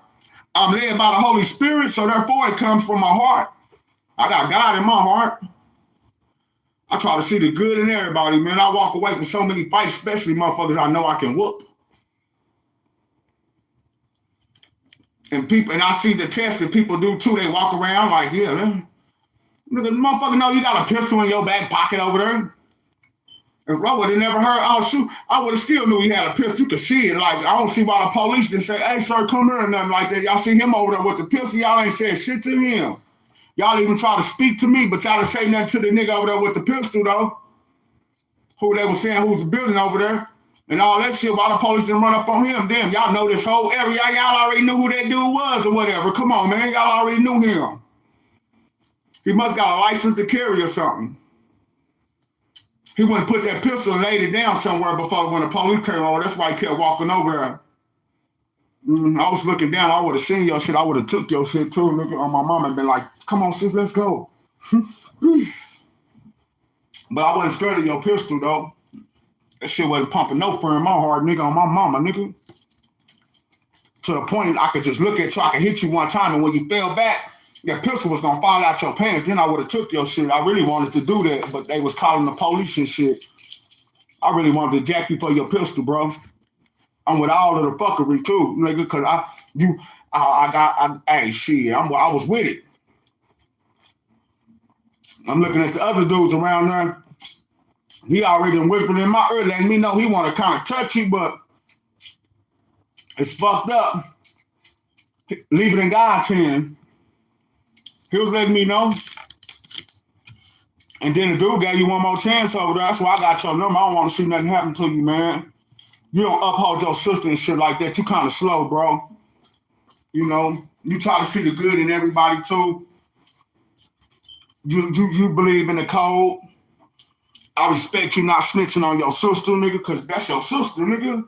I'm led by the Holy Spirit, so therefore it comes from my heart. I got God in my heart. I try to see the good in everybody, man. I walk away from so many fights, especially motherfuckers I know I can whoop. And people, and I see the test that people do too. They walk around like, yeah, man. Nigga, motherfucker know you got a pistol in your back pocket over there. If I would have never heard, oh shoot, I would have still knew he had a pistol. You could see it. Like, I don't see why the police didn't say, hey, sir, come here, or nothing like that. Y'all see him over there with the pistol. Y'all ain't said shit to him. Y'all even try to speak to me, but y'all didn't say nothing to the nigga over there with the pistol, though. Who they was saying who's the building over there. And all that shit, why the police didn't run up on him. Damn, y'all know this whole area. Y'all already knew who that dude was or whatever. Come on, man. Y'all already knew him. He must got a license to carry or something. He wouldn't put that pistol and laid it down somewhere before when the police came over. That's why he kept walking over there. I was looking down. I would have seen your shit. I would have took your shit too. Nigga, on my mom and been like, come on, sis, let's go. But I wasn't scared of your pistol, though. That shit wasn't pumping no fear in my heart, nigga, on my mama, nigga. To the point I could just look at you, I could hit you one time, and when you fell back, that pistol was gonna fall out your pants. Then I would have took your shit. I really wanted to do that, but they was calling the police and shit. I really wanted to jack you for your pistol, bro. I'm with all of the fuckery too, nigga, cause hey, shit, I was with it. I'm looking at the other dudes around there. He already whispered in my ear, letting me know he want to kind of touch you, but it's fucked up. Leave it in God's hand. He was letting me know. And then the dude gave you one more chance over there. That's why I got your number. I don't want to see nothing happen to you, man. You don't uphold your sister and shit like that. You kind of slow, bro. You know, you try to see the good in everybody too. You believe in the code. I respect you not snitching on your sister, nigga, because that's your sister, nigga.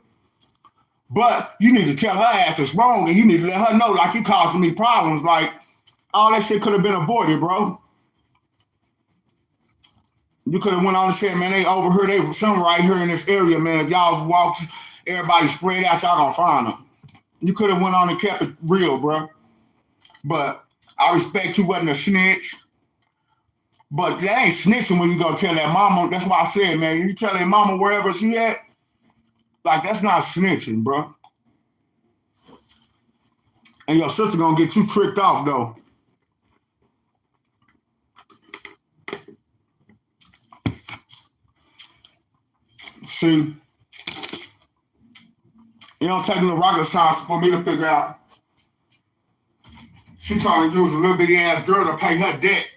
But you need to tell her ass it's wrong, and you need to let her know, like, you causing me problems. Like, all that shit could have been avoided, bro. You could have went on and said, man, they over here, they some right here in this area, man. If y'all walk, everybody spread out, y'all gonna find them. You could have went on and kept it real, bro. But I respect you wasn't a snitch. But that ain't snitching when you go tell that mama. That's why I said, man, you tell that mama wherever she at, like, that's not snitching, bro. And your sister gonna get you tricked off, though. See, it don't take no rocket science for me to figure out. She trying to use a little bitty ass girl to pay her debt.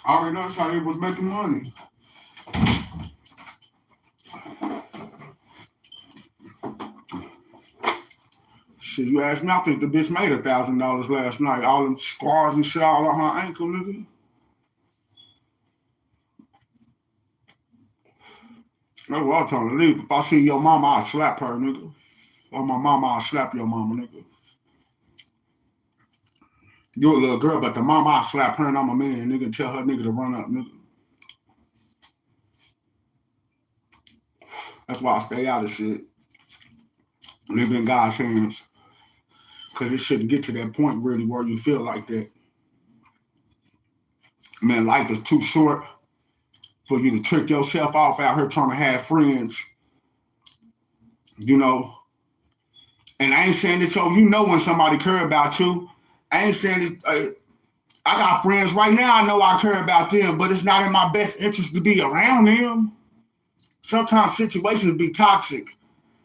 I already noticed how they was making money. Shit, you asked me, I think the bitch made $1,000 last night. All them scars and shit all on her ankle, nigga. That's what I'm trying to leave. If I see your mama, I'll slap her, nigga. Or my mama, I'll slap your mama, nigga. You a little girl, but the mama, I'll slap her and I'm a man, nigga, and tell her nigga to run up, nigga. That's why I stay out of shit. Live in God's hands. Because it shouldn't get to that point, really, where you feel like that. Man, life is too short for you to trick yourself off out here trying to have friends. You know? And I ain't saying that, you know when somebody care about you. I ain't saying that, I got friends right now, I know I care about them, but it's not in my best interest to be around them. Sometimes situations be toxic.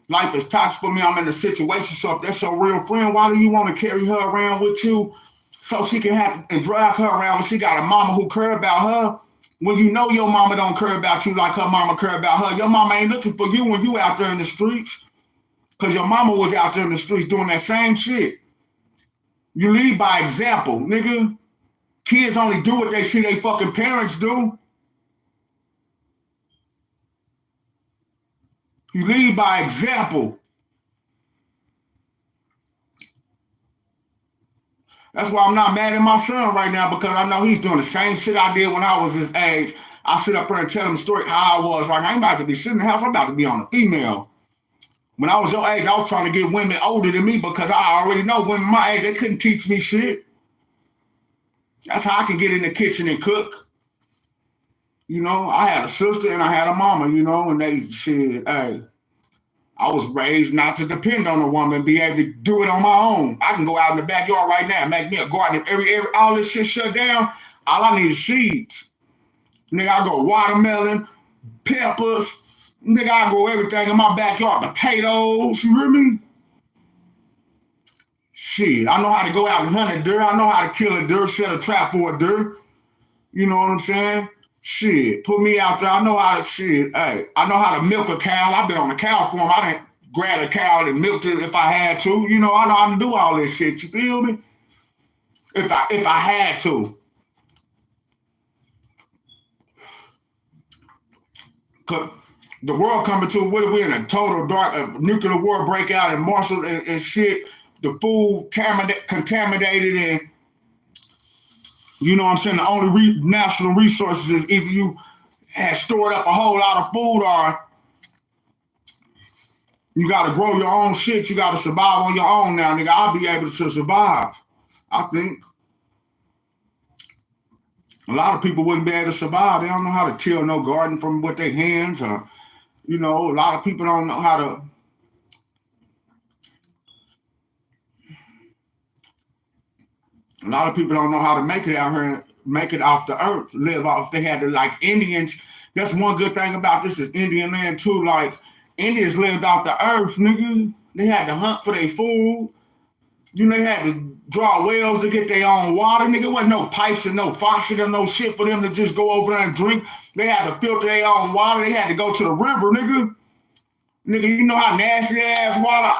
Life is toxic for me. I'm in a situation, so if that's your real friend, why do you want to carry her around with you so she can have and drag her around when she got a mama who care about her. When you know your mama don't care about you like her mama care about her, your mama ain't looking for you when you out there in the streets. Cause your mama was out there in the streets doing that same shit. You lead by example, nigga. Kids only do what they see their fucking parents do. You lead by example. That's why I'm not mad at my son right now, because I know he's doing the same shit I did when I was his age. I sit up there and tell him the story how I was. Like, I ain't about to be sitting in the house. I'm about to be on a female. When I was your age, I was trying to get women older than me because I already know women my age, they couldn't teach me shit. That's how I can get in the kitchen and cook. You know, I had a sister and I had a mama, you know, and they said, hey, I was raised not to depend on a woman, be able to do it on my own. I can go out in the backyard right now and make me a garden. If all this shit shut down, all I need is seeds. Nigga, I go watermelon, peppers. Nigga, I go everything in my backyard. Potatoes, you hear me? Shit, I know how to go out and hunt a deer. I know how to kill a deer, set a trap for a deer. You know what I'm saying? Shit, put me out there. I know how to shit. Hey, I know how to milk a cow. I've been on the cow farm. I didn't grab a cow and milk it if I had to. You know, I know how to do all this shit. You feel me? If I had to. Cause the world coming to, what are we in a total dark nuclear war breakout and Marshall and shit? The food contaminated and, you know what I'm saying, the only national resources is either you had stored up a whole lot of food or you got to grow your own shit. You got to survive on your own now, nigga. I'll be able to survive. I think a lot of people wouldn't be able to survive. They don't know how to till no garden from with their hands, or, you know, a lot of people don't know how to. A lot of people don't know how to make it out here and make it off the earth, live off. They had to, like Indians. That's one good thing about this is Indian land too. Like Indians lived off the earth, nigga. They had to hunt for their food. You know, they had to draw wells to get their own water, nigga. There wasn't no pipes and no faucet or no shit for them to just go over there and drink. They had to filter their own water. They had to go to the river, nigga. Nigga, you know how nasty ass water.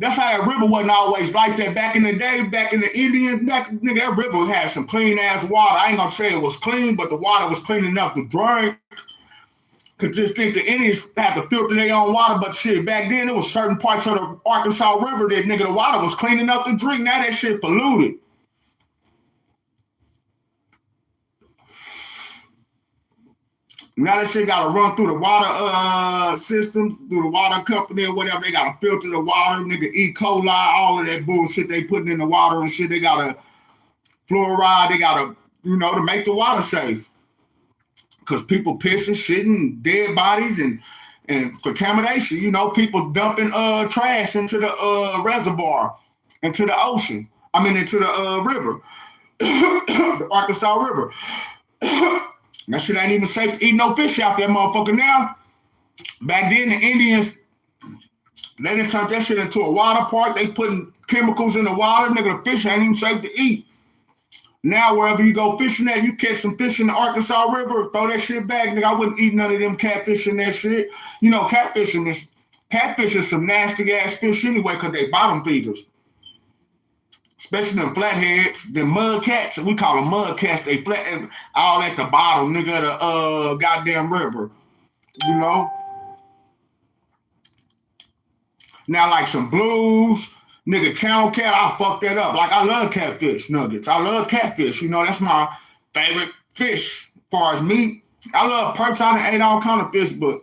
That's how that river wasn't always like that back in the day, back in the Indians. Nigga, that river had some clean ass water. I ain't gonna say it was clean, but the water was clean enough to drink. Cause just think the Indians had to filter their own water, but shit, back then it was certain parts of the Arkansas River that nigga the water was clean enough to drink. Now that shit polluted. Now that shit gotta run through the water system, through the water company or whatever. They gotta filter the water, nigga, E. coli, all of that bullshit they putting in the water and shit. They gotta fluoride, they gotta, you know, to make the water safe. Cause people pissing, shitting, dead bodies and contamination. You know, people dumping trash into the reservoir, into the ocean. I mean, into the river, the Arkansas River. That shit ain't even safe to eat no fish out there, motherfucker. Now, back then the Indians, they didn't turn that shit into a water park. They putting chemicals in the water. Nigga, the fish ain't even safe to eat. Now, wherever you go fishing at, you catch some fish in the Arkansas River, throw that shit back, nigga. I wouldn't eat none of them catfish and that shit. You know, catfish is some nasty ass fish anyway, because they bottom feeders. Especially them flatheads, them mud cats. We call them mud cats. They flat all at the bottom, nigga, the goddamn river. You know? Now, like some blues, nigga, channel cat, I fuck that up. Like, I love catfish nuggets. I love catfish. You know, that's my favorite fish as far as meat. I love perch. I done ate all kind of fish, but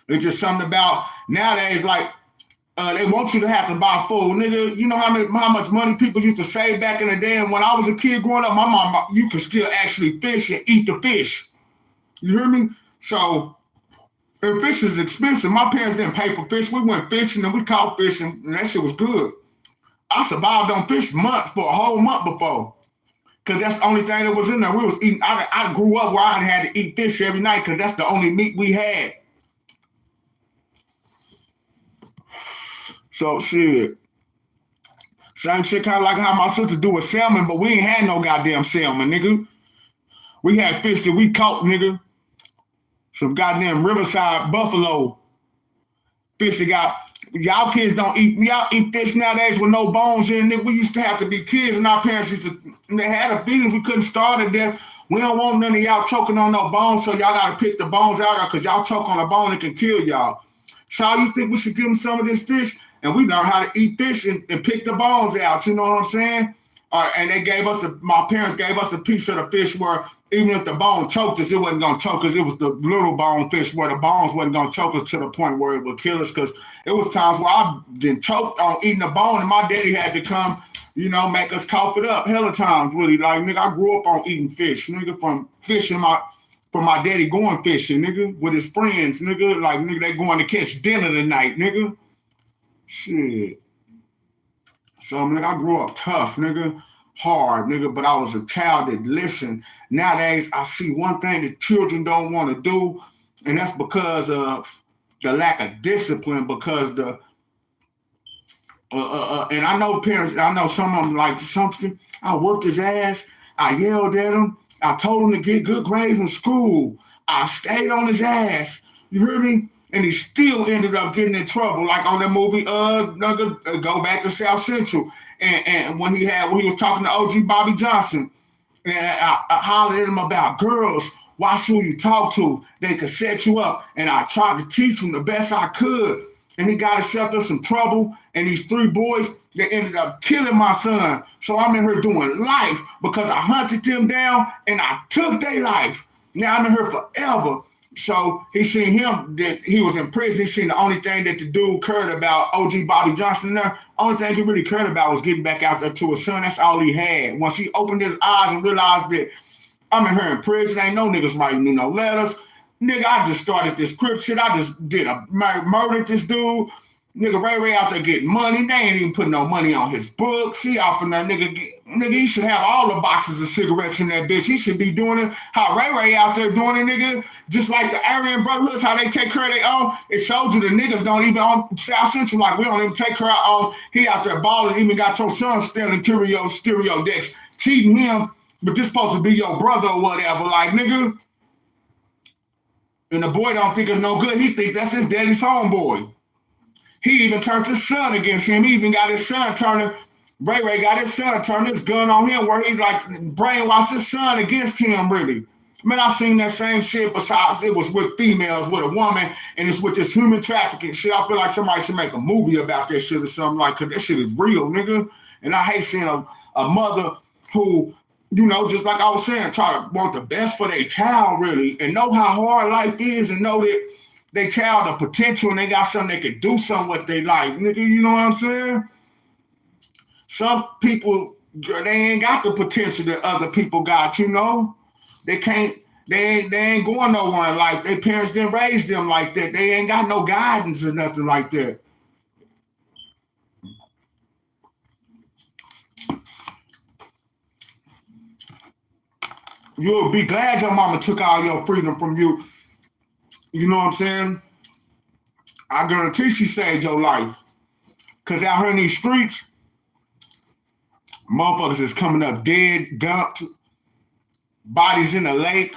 it's just something about nowadays, like, they want you to have to buy food. Nigga, you know how much money people used to save back in the day? And when I was a kid growing up, my mom, you could still actually fish and eat the fish. You hear me? So, and fish is expensive. My parents didn't pay for fish. We went fishing and we caught fish and that shit was good. I survived on fish for a whole month before. Because that's the only thing that was in there. We was eating. I grew up where I had to eat fish every night because that's the only meat we had. So shit. Same shit kind of like how my sister do with salmon, but we ain't had no goddamn salmon, nigga. We had fish that we caught, nigga. Some goddamn riverside buffalo fish that got. Y'all kids don't eat. Y'all eat fish nowadays with no bones in it. Nigga, we used to have to be kids, and our parents used to. They had a feeling we couldn't starve to death. We don't want none of y'all choking on no bones, so y'all gotta pick the bones out because y'all choke on a bone, it can kill y'all. So you think we should give them some of this fish? And we learn how to eat fish and pick the bones out. You know what I'm saying? And they gave us my parents gave us the piece of the fish where even if the bone choked us, it wasn't gonna choke us. It was the little bone fish where the bones wasn't gonna choke us to the point where it would kill us. Because it was times where I been choked on eating a bone, and my daddy had to come, make us cough it up. Hella times, really. Like nigga, I grew up on eating fish, nigga, from my daddy going fishing, nigga, with his friends, nigga. Like nigga, they going to catch dinner tonight, nigga. Shit. So, nigga, I grew up tough, nigga, hard, nigga, but I was a child that listened. Nowadays, I see one thing that children don't want to do, and that's because of the lack of discipline, because and I know parents, I know some of them like something, I worked his ass, I yelled at him, I told him to get good grades in school, I stayed on his ass, you hear me? And he still ended up getting in trouble, like on that movie, Go Back to South Central. And when he was talking to OG Bobby Johnson, and I hollered at him about girls. Watch who you talk to. They could set you up. And I tried to teach him the best I could. And he got himself in some trouble. And these three boys, they ended up killing my son. So I'm in here doing life because I hunted them down and I took their life. Now I'm in here forever. So he seen him that he was in prison. He seen the only thing that the dude cared about, OG Bobby Johnson there, only thing he really cared about was getting back out there to his son. That's all he had. Once he opened his eyes and realized that I'm in here in prison, ain't no niggas writing me no letters. Nigga, I just started this crip shit. I just murdered this dude. Nigga, Ray out there getting money. They ain't even putting no money on his books. He off in there, nigga, he should have all the boxes of cigarettes in that bitch. He should be doing it how Ray out there doing it, nigga. Just like the Aryan Brotherhoods, how they take care of their own. It shows you the niggas don't even on South Central, like we don't even take care of our own. He out there balling, even got your son stealing stereo decks, cheating him, but this supposed to be your brother or whatever, like, nigga. And the boy don't think it's no good. He think that's his daddy's homeboy. He even turned his son against him. He even got his son turning, Ray got his son turning his gun on him where he like brainwashed his son against him, really. Man, I seen that same shit, besides it was with females, with a woman, and it's with this human trafficking shit. I feel like somebody should make a movie about that shit or something, like, cause that shit is real, nigga. And I hate seeing a mother who, just like I was saying, try to want the best for their child, really, and know how hard life is, and know that they child a potential and they got something they could do something with their life, nigga. You know what I'm saying? Some people, they ain't got the potential that other people got, They can't, they ain't going nowhere in life. Their parents didn't raise them like that. They ain't got no guidance or nothing like that. You'll be glad your mama took all your freedom from you. You know what I'm saying? I guarantee she saved your life. Cause out here in these streets, motherfuckers is coming up dead, dumped, bodies in the lake,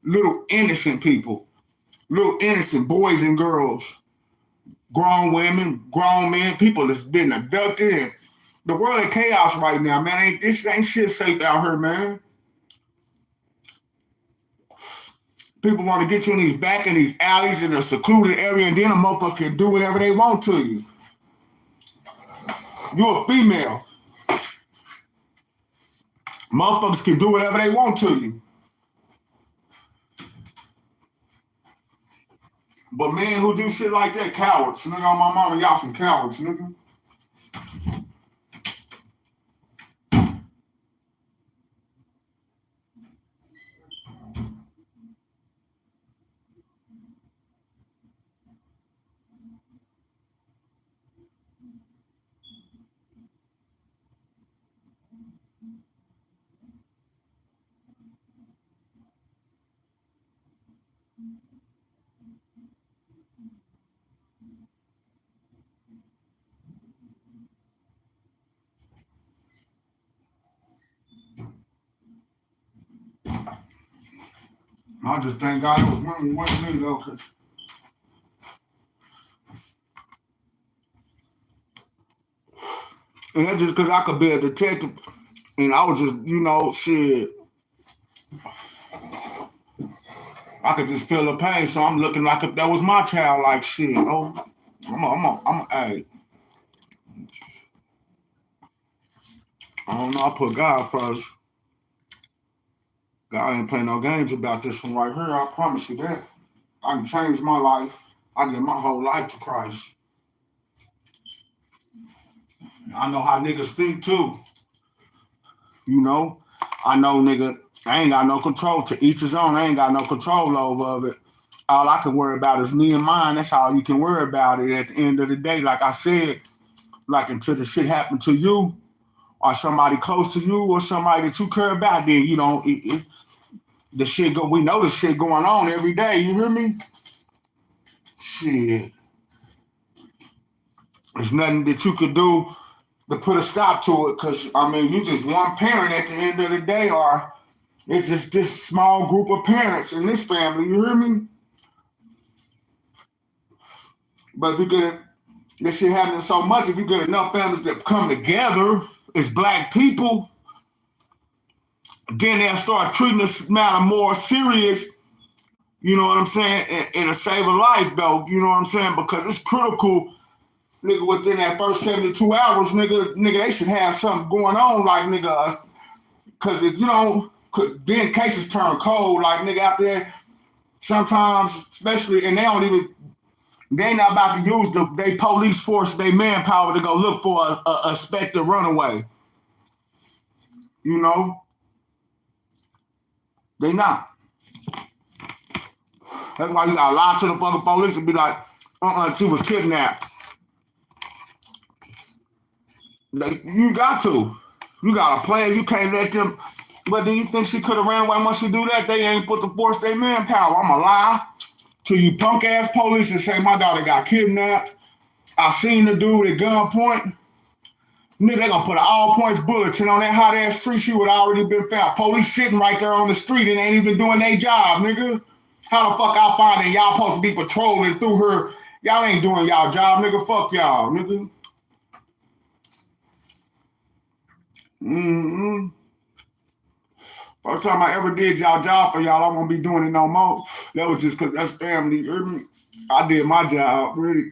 little innocent people, little innocent boys and girls, grown women, grown men, people that's been abducted. And the world of chaos right now, man. This ain't shit safe out here, man. People want to get you in these alleys in a secluded area, and then a motherfucker can do whatever they want to you. You're a female. Motherfuckers can do whatever they want to you. But men who do shit like that, cowards. Nigga, on my mama, y'all some cowards, nigga. I just thank God it was women with me though, cause and that's just cause I could be a detective and I was just, shit. I could just feel the pain, so I'm looking like if that was my child, like shit. Oh, hey, I don't know. I put God first. God ain't playing no games about this one right here. I promise you that. I can change my life. I give my whole life to Christ. I know how niggas think too. I know, nigga, I ain't got no control. To each his own. I ain't got no control over it. All I can worry about is me and mine. That's all you can worry about it at the end of the day. Like I said, like until the shit happened to you or somebody close to you or somebody that you care about, then the shit go. We know the shit going on every day. You hear me? Shit, there's nothing that you could do to put a stop to it. Cause I mean, you just one parent at the end of the day, or it's just this small group of parents in this family. You hear me? But if you get this shit happening so much, if you get enough families that come together as black people, then they'll start treating this matter more serious. You know what I'm saying? And it'll save a life, though. You know what I'm saying? Because it's critical, nigga. Within that first 72 hours, nigga, they should have something going on, like nigga. Because if you don't, because then cases turn cold, like nigga out there. Sometimes, especially, and they ain't not about to use they police force, they manpower to go look for a suspected runaway. You know, they not. That's why you gotta lie to the fucking police and be like, she was kidnapped. Like, you got to. You got a plan. You can't let them. But do you think she could have ran away once she do that? They ain't put the force, they manpower. I'ma lie to you punk ass police and say my daughter got kidnapped. I seen the dude at gunpoint. Nigga, they gonna put an all points bulletin on that hot ass street. She would already been found. Police sitting right there on the street and ain't even doing their job, nigga. How the fuck I find it? Y'all supposed to be patrolling through her. Y'all ain't doing y'all job, nigga. Fuck y'all, nigga. Mm-hmm. First time I ever did y'all job for y'all, I won't be doing it no more. That was just because that's family. I did my job, really.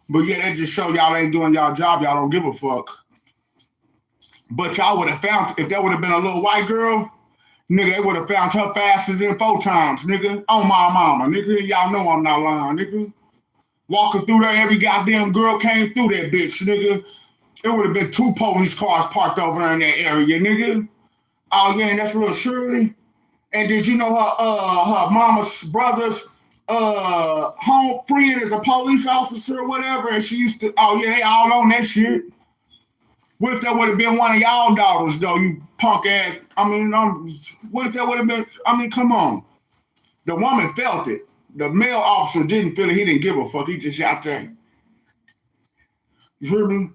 But yeah, that just show y'all ain't doing y'all job. Y'all don't give a fuck. But y'all would have found, if that would have been a little white girl, nigga, they would have found her faster than 4 times, nigga. On my mama, nigga. Y'all know I'm not lying, nigga. Walking through there, every goddamn girl came through that bitch, nigga. It would have been 2 police cars parked over there in that area, nigga. Oh yeah, and that's little Shirley. And did you know her mama's brother's home friend is a police officer or whatever? And she used to, oh yeah, they all on that shit. What if that would have been one of y'all daughters, though, you punk ass? I mean, what if that would have been, I mean, come on. The woman felt it. The male officer didn't feel it. He didn't give a fuck. He just out there. You hear me?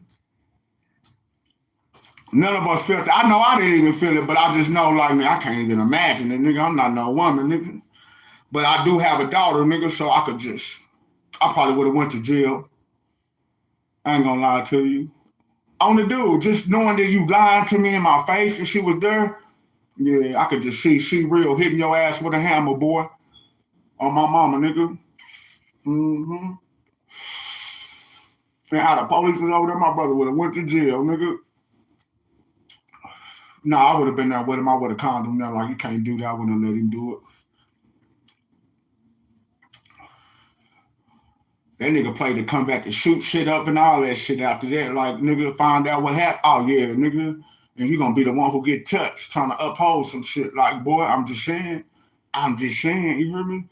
None of us felt it. I know I didn't even feel it, but I just know, like, man, I can't even imagine it, nigga. I'm not no woman, nigga. But I do have a daughter, nigga, so I probably would have went to jail. I ain't gonna lie to you. On the dude, just knowing that you lied to me in my face and she was there, yeah, I could just see real hitting your ass with a hammer, boy. On my mama, nigga. Mm-hmm. And how the police was over there, my brother would have went to jail, nigga. No, I would have been there with him. I would have conned him there like, you can't do that. I wouldn't have let him do it. That nigga played to come back and shoot shit up and all that shit after that. Like, nigga, find out what happened. Oh, yeah, nigga. And you gonna be the one who get touched, trying to uphold some shit. Like, boy, I'm just saying, you hear me?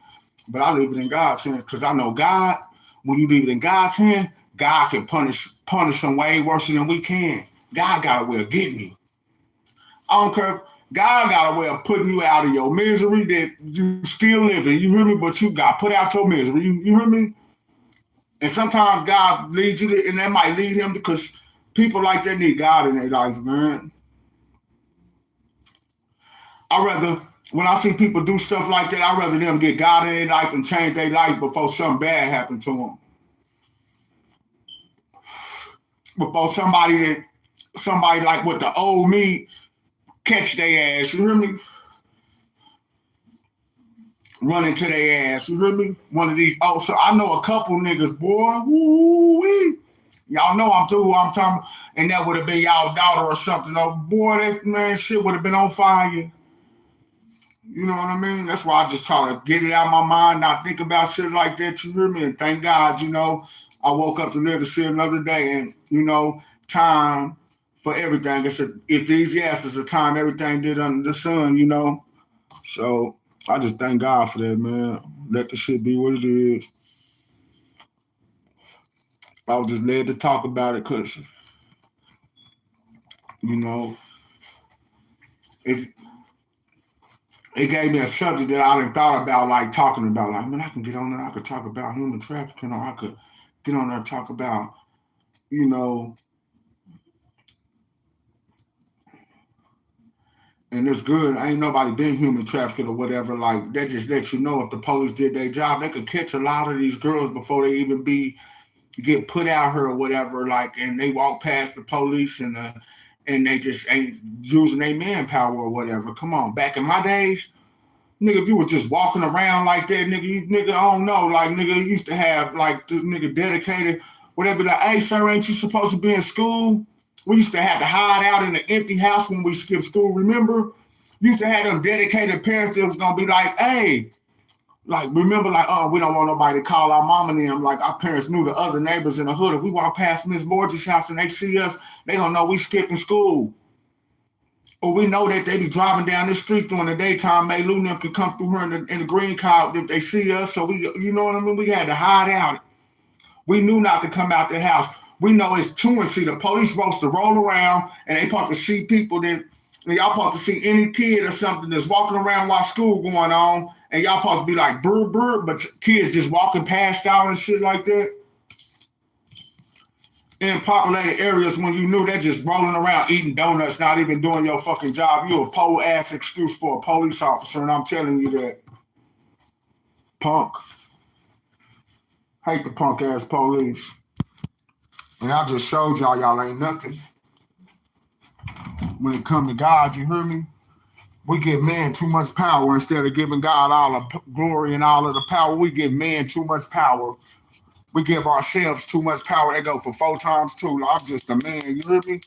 But I leave it in God's hand, because I know God, when you leave it in God's hand, God can punish them way worse than we can. God got a way of getting you. I don't care. God got a way of putting you out of your misery that you still living. You hear me? But you got put out your misery. You hear me? And sometimes God leads you to, and that might lead him, because people like that need God in their life, man. I'd rather when I see people do stuff like that, I'd rather them get God in their life and change their life before something bad happened to them. Before somebody like with the old me catch their ass, you hear me? Run into their ass, you hear me? One of these, oh, so I know a couple niggas, boy, woo-wee. Y'all know who I'm talking about, and that would have been y'all daughter or something. Oh, boy, that man shit would have been on fire. You know what I mean? That's why I just try to get it out of my mind, not think about shit like that, you hear me? And thank God, I woke up to live to see another day, and, time for everything. It's Ecclesiastes, a time everything did under the sun, So I just thank God for that, man. Let the shit be what it is. I was just led to talk about it because, it it gave me a subject that I didn't thought about, like talking about. Like, man, I can get on there. I could talk about human trafficking, or I could get on there and talk about, you know, and it's good. Ain't nobody been human trafficking or whatever. Like, that just lets you know if the police did their job, they could catch a lot of these girls before they even get put out here or whatever. Like, and they walk past the police and they just ain't using their manpower or whatever. Come on, back in my days, nigga, if you were just walking around like that, nigga, I don't know, like, nigga, you used to have, like, this nigga dedicated, whatever, like, hey, sir, ain't you supposed to be in school? We used to have to hide out in an empty house when we skipped school, remember? Used to have them dedicated parents that was gonna be like, hey, like, remember, like, oh, we don't want nobody to call our mom and them. Like, our parents knew the other neighbors in the hood. If we walk past Miss Borges' house and they see us, they don't know we skipping school. Or we know that they be driving down this street during the daytime. May Lou them can come through her in the green car if they see us. So you know what I mean? We had to hide out. We knew not to come out that house. We know it's truancy. The police supposed to roll around and they supposed to see people that, y'all supposed to see any kid or something that's walking around while school going on, and y'all supposed to be like, brr, brr, but kids just walking past y'all and shit like that. In populated areas, when you knew they're just rolling around eating donuts, not even doing your fucking job, you a pole ass excuse for a police officer, and I'm telling you that. Punk. Hate the punk ass police. And I just showed y'all ain't nothing. When it come to God, you hear me? We give man too much power instead of giving God all the glory and all of the power. We give man too much power. We give ourselves too much power. They go for 4 times 2. I'm just a man, you hear me?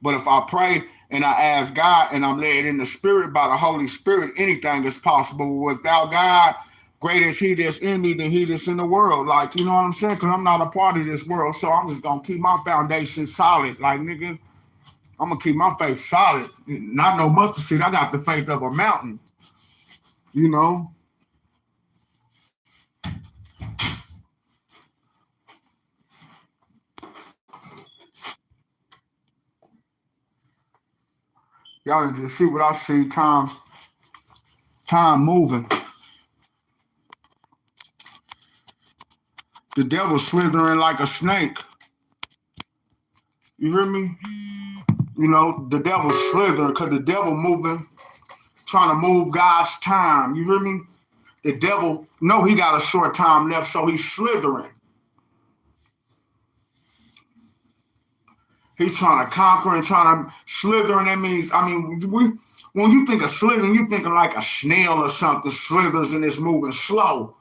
But if I pray and I ask God and I'm led in the spirit by the Holy Spirit, anything is possible. Without God, greater is he that's in me than he that's in the world. Like, you know what I'm saying? Because I'm not a part of this world, so I'm just going to keep my foundation solid. Like, nigga, I'm going to keep my faith solid. Not no mustard seed. I got the faith of a mountain, you know? Y'all need to see what I see. Time moving. The devil slithering like a snake. You hear me? You know, the devil slithering because the devil moving, trying to move God's time. You hear me? The devil know he got a short time left, so he's slithering. He's trying to conquer and trying to slither, and that means, I mean, when you think of slithering, you thinking like a snail or something slithers and it's moving slow.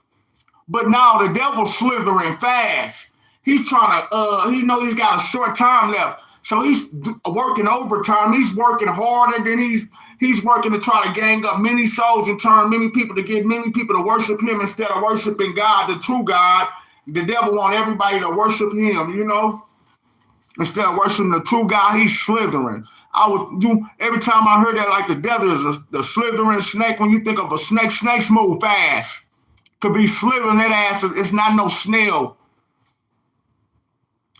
But now the devil's slithering fast. He's trying to, he know he's got a short time left. So he's working overtime. He's working harder than he's working to try to gang up many souls and turn many people to get many people to worship him instead of worshiping God, the true God. The devil want everybody to worship him, you know? Instead of worshiping the true God, he's slithering. Every time I heard that, like the devil is the slithering snake. When you think of a snake, snakes move fast. Could be slithering that ass. It's not no snail.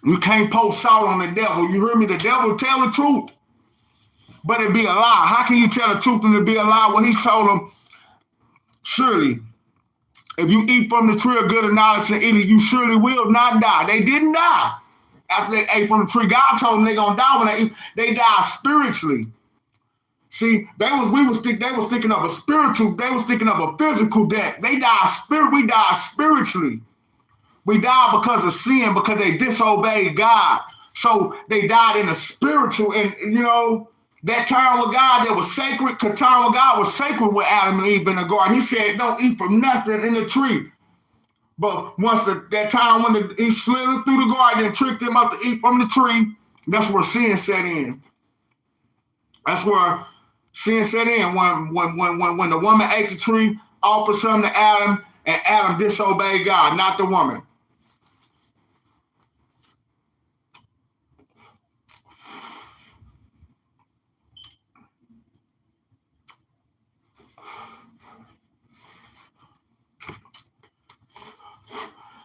You can't pour salt on the devil. You hear me? The devil tell the truth, but it be a lie. How can you tell the truth and it be a lie when he told them, surely, if you eat from the tree of good and knowledge and eat it, you surely will not die. They didn't die. After they ate from the tree, God told them they're going to die when they die spiritually. See, they was thinking of a spiritual, they was thinking of a physical death. They died we died spiritually. We died because of sin, because they disobeyed God. So they died in a spiritual, and that time with God that was sacred, because time with God was sacred with Adam and Eve in the garden. He said, don't eat from nothing in the tree. But once that time when he slid through the garden and tricked them up to eat from the tree, that's where sin set in. That's where sin set in when the woman ate the tree, offered something to Adam, and Adam disobeyed God, not the woman.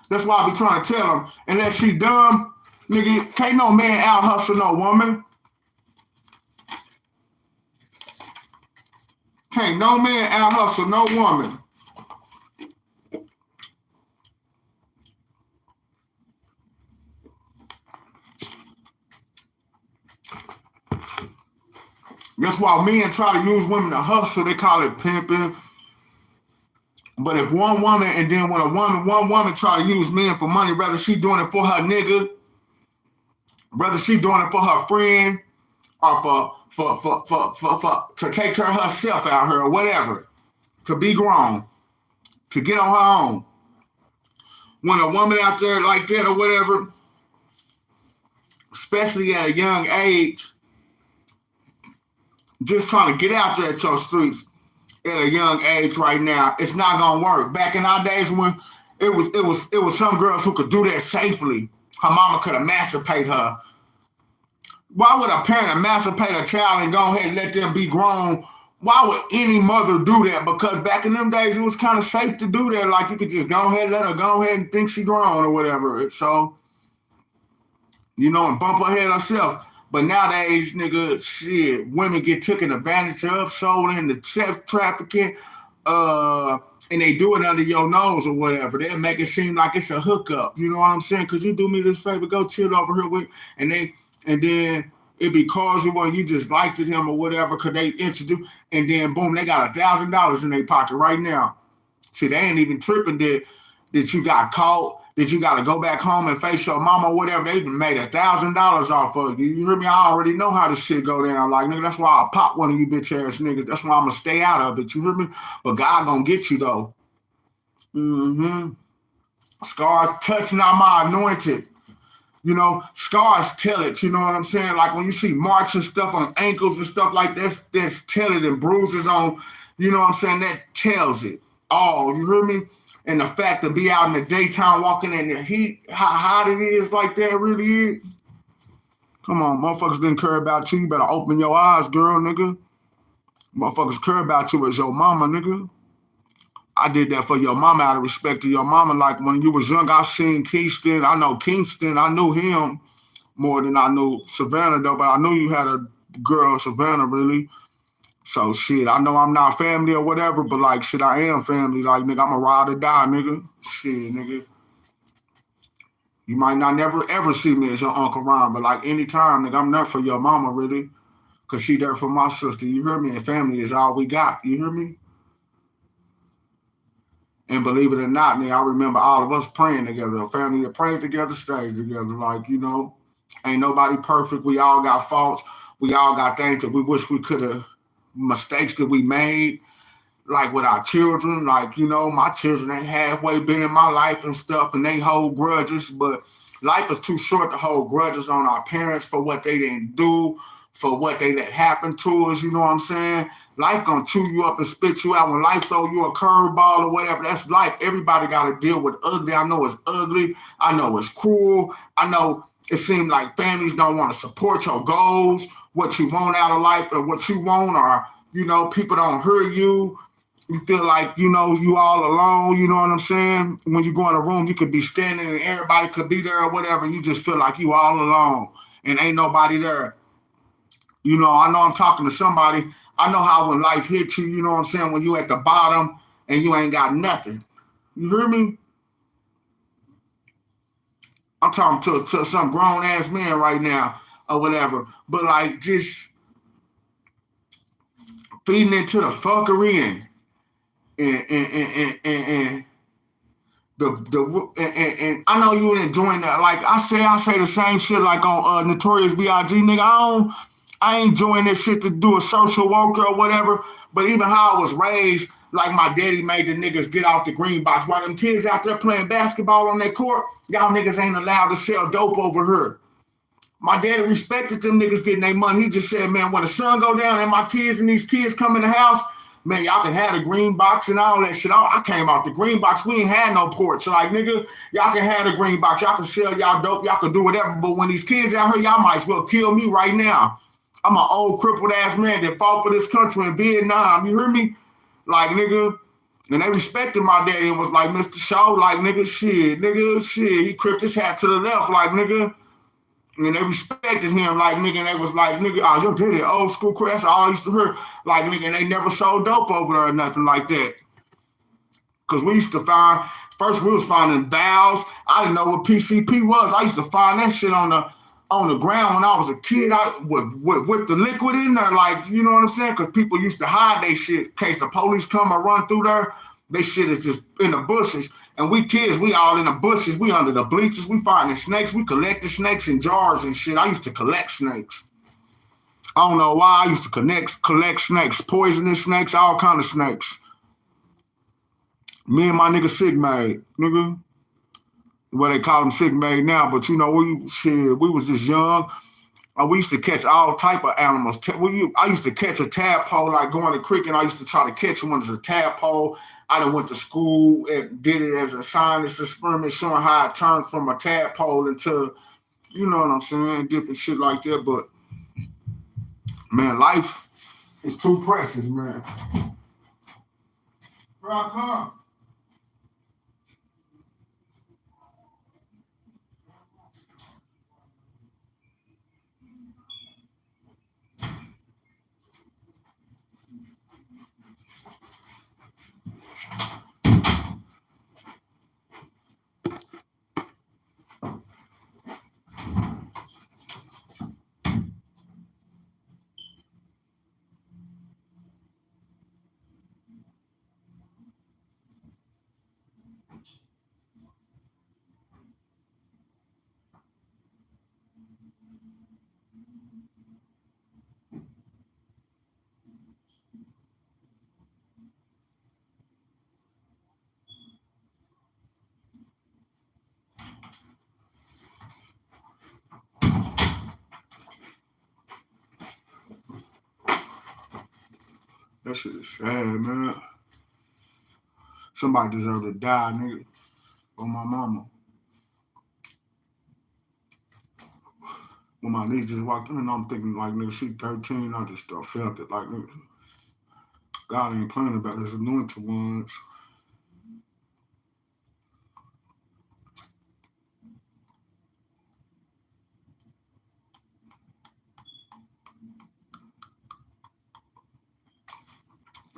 That's why I be trying to tell them, unless she dumb, nigga, can't no man out hustle no woman. Can't no man out hustle no woman. That's why men try to use women to hustle. They call it pimping. But if one woman, and then when one woman try to use men for money, whether she doing it for her nigga, whether she doing it for her friend, or for to take care of herself out here or whatever, to be grown, to get on her own. When a woman out there like that or whatever, especially at a young age, just trying to get out there at your streets at a young age right now, it's not gonna work. Back in our days when it was some girls who could do that safely. Her mama could emancipate her. Why would a parent emancipate a child and go ahead and let them be grown? Why would any mother do that? Because back in them days, it was kind of safe to do that. Like, you could just go ahead, let her go ahead and think she grown or whatever. So, and bump her head herself. But nowadays, nigga, shit, women get taken advantage of, sold into sex trafficking, and they do it under your nose or whatever. They make it seem like it's a hookup. You know what I'm saying? Because you do me this favor, go chill over here with, and then it be casual when you just liked him or whatever, because they introduced, and then boom, they got $1,000 in their pocket right now. See, they ain't even tripping that you got caught, that you got to go back home and face your mama or whatever. They even made $1,000 off of you. You hear me? I already know how this shit go down. Like, nigga, that's why I pop one of you bitch ass niggas. That's why I'm going to stay out of it. You hear me? But God going to get you, though. Scars touch not my anointed. Scars tell it. You know what I'm saying? Like, when you see marks and stuff on ankles and stuff like that, that's tell it, and bruises on, you know what I'm saying? That tells it all. You hear me? And the fact to be out in the daytime walking in the heat, how hot it is like that really is. Come on, motherfuckers didn't care about you. You better open your eyes, girl, nigga. Motherfuckers care about you as your mama, nigga. I did that for your mama out of respect to your mama. Like, when you was young, I seen Kingston. I know Kingston. I knew him more than I knew Savannah, though. But I knew you had a girl, Savannah, really. So, shit, I know I'm not family or whatever, but, like, shit, I am family. Like, nigga, I'm a ride or die, nigga. Shit, nigga. You might not never, ever see me as your Uncle Ron, but, like, anytime, nigga, I'm there for your mama, really, because she there for my sister. You hear me? And family is all we got. You hear me? And believe it or not, nigga, I remember all of us praying together. A family that prayed together, stays together. Like, ain't nobody perfect. We all got faults. We all got things that we wish we could have, mistakes that we made, like with our children. Like, my children ain't halfway been in my life and stuff, and they hold grudges. But life is too short to hold grudges on our parents for what they didn't do, for what they let happen to us. You know what I'm saying? Life gonna chew you up and spit you out. When life throw you a curveball or whatever, that's life. Everybody got to deal with ugly. I know it's ugly. I know it's cruel. I know it seems like families don't want to support your goals, what you want out of life, or what you want, or, people don't hear you. You feel like, you all alone, you know what I'm saying? When you go in a room, you could be standing and everybody could be there or whatever, and you just feel like you all alone and ain't nobody there. I know I'm talking to somebody. I know how when life hits you, you know what I'm saying, when you at the bottom and you ain't got nothing. You hear me? I'm talking to some grown-ass man right now or whatever. But, like, just feeding into the fuckery and and I know you enjoying that. Like I say the same shit like on Notorious B.I.G. nigga. I ain't enjoying that shit to do a social worker or whatever. But even how I was raised, like my daddy made the niggas get off the green box. While them kids out there playing basketball on that court, y'all niggas ain't allowed to sell dope over here. My daddy respected them niggas getting their money. He just said, man, when the sun go down and my kids and these kids come in the house, man, y'all can have the green box and all that shit. I came out the green box. We ain't had no porch. So like, nigga, y'all can have the green box. Y'all can sell y'all dope. Y'all can do whatever. But when these kids out here, y'all might as well kill me right now. I'm an old crippled ass man that fought for this country in Vietnam. You hear me? Like, nigga. And they respected my daddy and was like, Mr. Shaw, like, nigga, shit. He cripped his hat to the left, like, nigga. And they respected him, like, nigga, and they was like, nigga, oh, yo, did it, old school crap, that's all I used to hear. Like, nigga, and they never sold dope over there or nothing like that. Because we used to find, first we was finding valves. I didn't know what PCP was. I used to find that shit on the ground when I was a kid with the liquid in there, like, you know what I'm saying? Because people used to hide their shit in case the police come or run through there. They shit is just in the bushes. And we kids, we all in the bushes, we under the bleachers, we finding snakes, we collected snakes in jars and shit. I used to collect snakes. I don't know why. I used to collect snakes, poisonous snakes, all kind of snakes. Me and my nigga Sigmade, nigga. Well, they call him Sigmade now, but you know, we was just young. We used to catch all type of animals. I used to catch a tadpole, like going to creek, and I used to try to catch one as a tadpole. I done went to school and did it as a science experiment showing how it turns from a tadpole into, you know what I'm saying, different shit like that. But, man, life is too precious, man. Here I come. That shit is sad, man. Somebody deserve to die, nigga. For my mama. When my niece just walked in, I'm thinking, like, nigga, she 13. I just felt it. Like, nigga, God ain't playing about his anointed ones.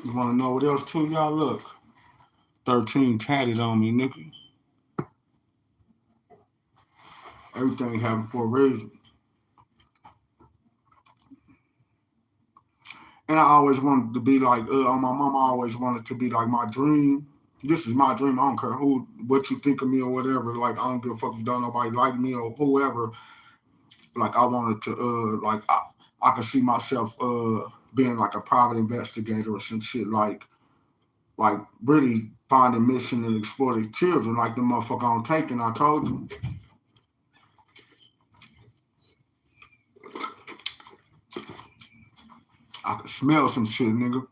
You want to know what else, too, y'all? Look. 13 tatted on me, nigga. Everything happened for a reason. And I always wanted to be like, my mama always wanted to be like my dream. This is my dream. I don't care what you think of me or whatever. Like, I don't give a fuck if don't nobody like me or whoever. Like, I wanted to, I could see myself being like a private investigator or some shit like really finding missing and exploited children like the motherfucker on Taken, I told you. I could smell some shit, nigga.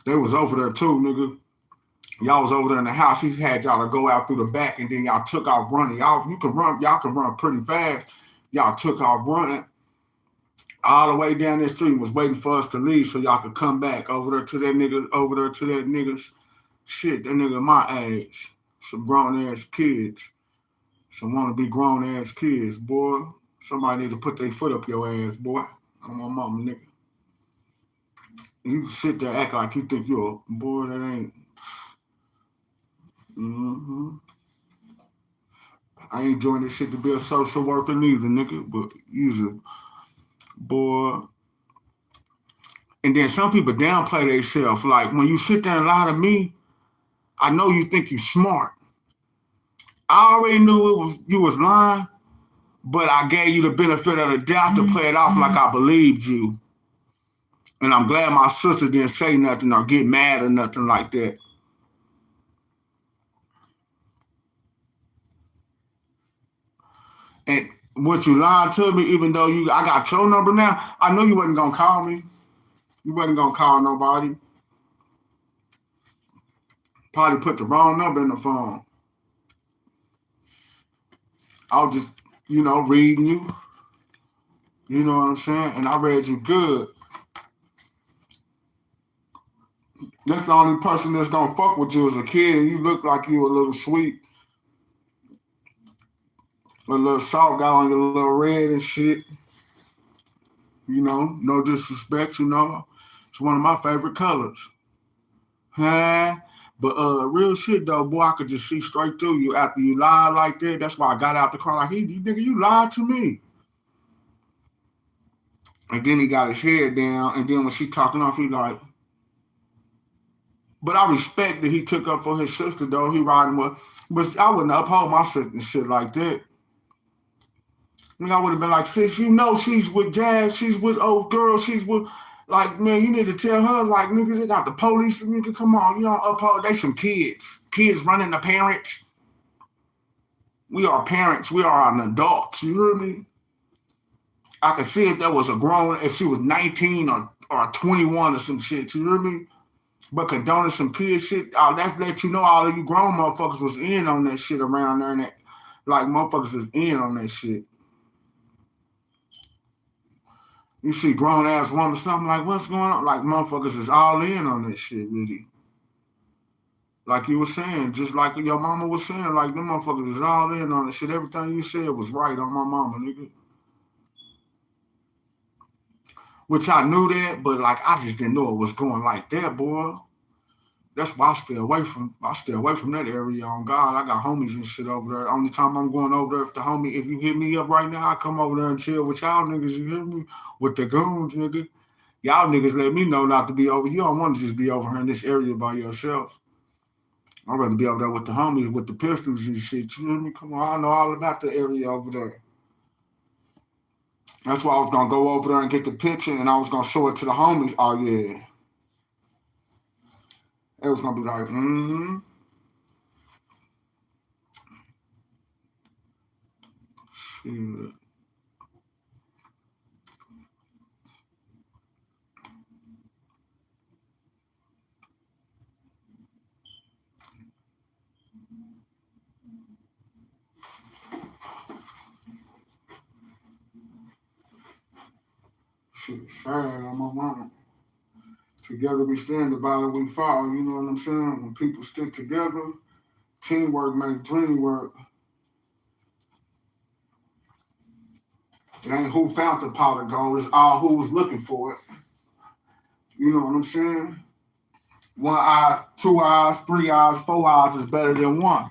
They was over there too, nigga. Y'all was over there in the house. He had y'all to go out through the back and then y'all took off running. Y'all can run pretty fast. Y'all took off running all the way down that street and was waiting for us to leave so y'all could come back over there to that nigga's shit, that nigga my age. Some grown ass kids. Some wanna be grown ass kids, boy. Somebody need to put their foot up your ass, boy. On my mama, nigga. You can sit there act like you think you're a boy that ain't. Mm-hmm. I ain't doing this shit to be a social worker neither, nigga. But you's a boy. And then some people downplay themselves. Like when you sit there and lie to me, I know you think you're smart. I already knew you was lying, but I gave you the benefit of the doubt to play it off like I believed you. And I'm glad my sister didn't say nothing or get mad or nothing like that. And once you lied to me, even though I got your number now, I know you wasn't gonna call me. You wasn't gonna call nobody. Probably put the wrong number in the phone. I was just, reading you. You know what I'm saying? And I read you good. That's the only person that's gonna fuck with you as a kid, and you look like you a little sweet. A little salt got on your little red and shit. No disrespect, It's one of my favorite colors. Huh? But real shit though, boy, I could just see straight through you after you lied like that. That's why I got out the car like, hey, nigga, you lied to me. And then he got his head down, and then when she talking off, he like, but I respect that he took up for his sister though. He riding with, but I wouldn't uphold my sister and shit like that. I would have been like, sis, she's with Jazz, she's with old girl, she's with, like, man, you need to tell her, like, nigga, they got the police, nigga, come on, you don't uphold, they some kids. Kids running the parents. We are parents, we are an adults, you hear me? I could see if that was a grown, if she was 19 or 21 or some shit, you hear me? But condoning some kid shit, that's let you know all of you grown motherfuckers was in on that shit around there, and that, like, motherfuckers was in on that shit. You see grown ass woman, something like, what's going on? Like motherfuckers is all in on this shit, really. Like you were saying, just like your mama was saying, like them motherfuckers is all in on this shit. Everything you said was right on my mama, nigga. Which I knew that, but like I just didn't know it was going like that, boy. That's why I stay away from that area on God. I got homies and shit over there. Only time I'm going over there if you hit me up right now, I come over there and chill with y'all niggas, you hear me? With the goons, nigga. Y'all niggas let me know not to be over. You don't want to just be over here in this area by yourself. I'd rather be over there with the homies, with the pistols and shit. You hear me? Come on, I know all about the area over there. That's why I was gonna go over there and get the picture and I was gonna show it to the homies. Oh yeah. It was gonna be like, shit. Shit, sad on my mama. Together we stand, divided we fall. You know what I'm saying? When people stick together, teamwork makes dream work. It ain't who found the pot of gold, it's all who was looking for it. You know what I'm saying? 1 eye, 2 eyes, 3 eyes, 4 eyes is better than one.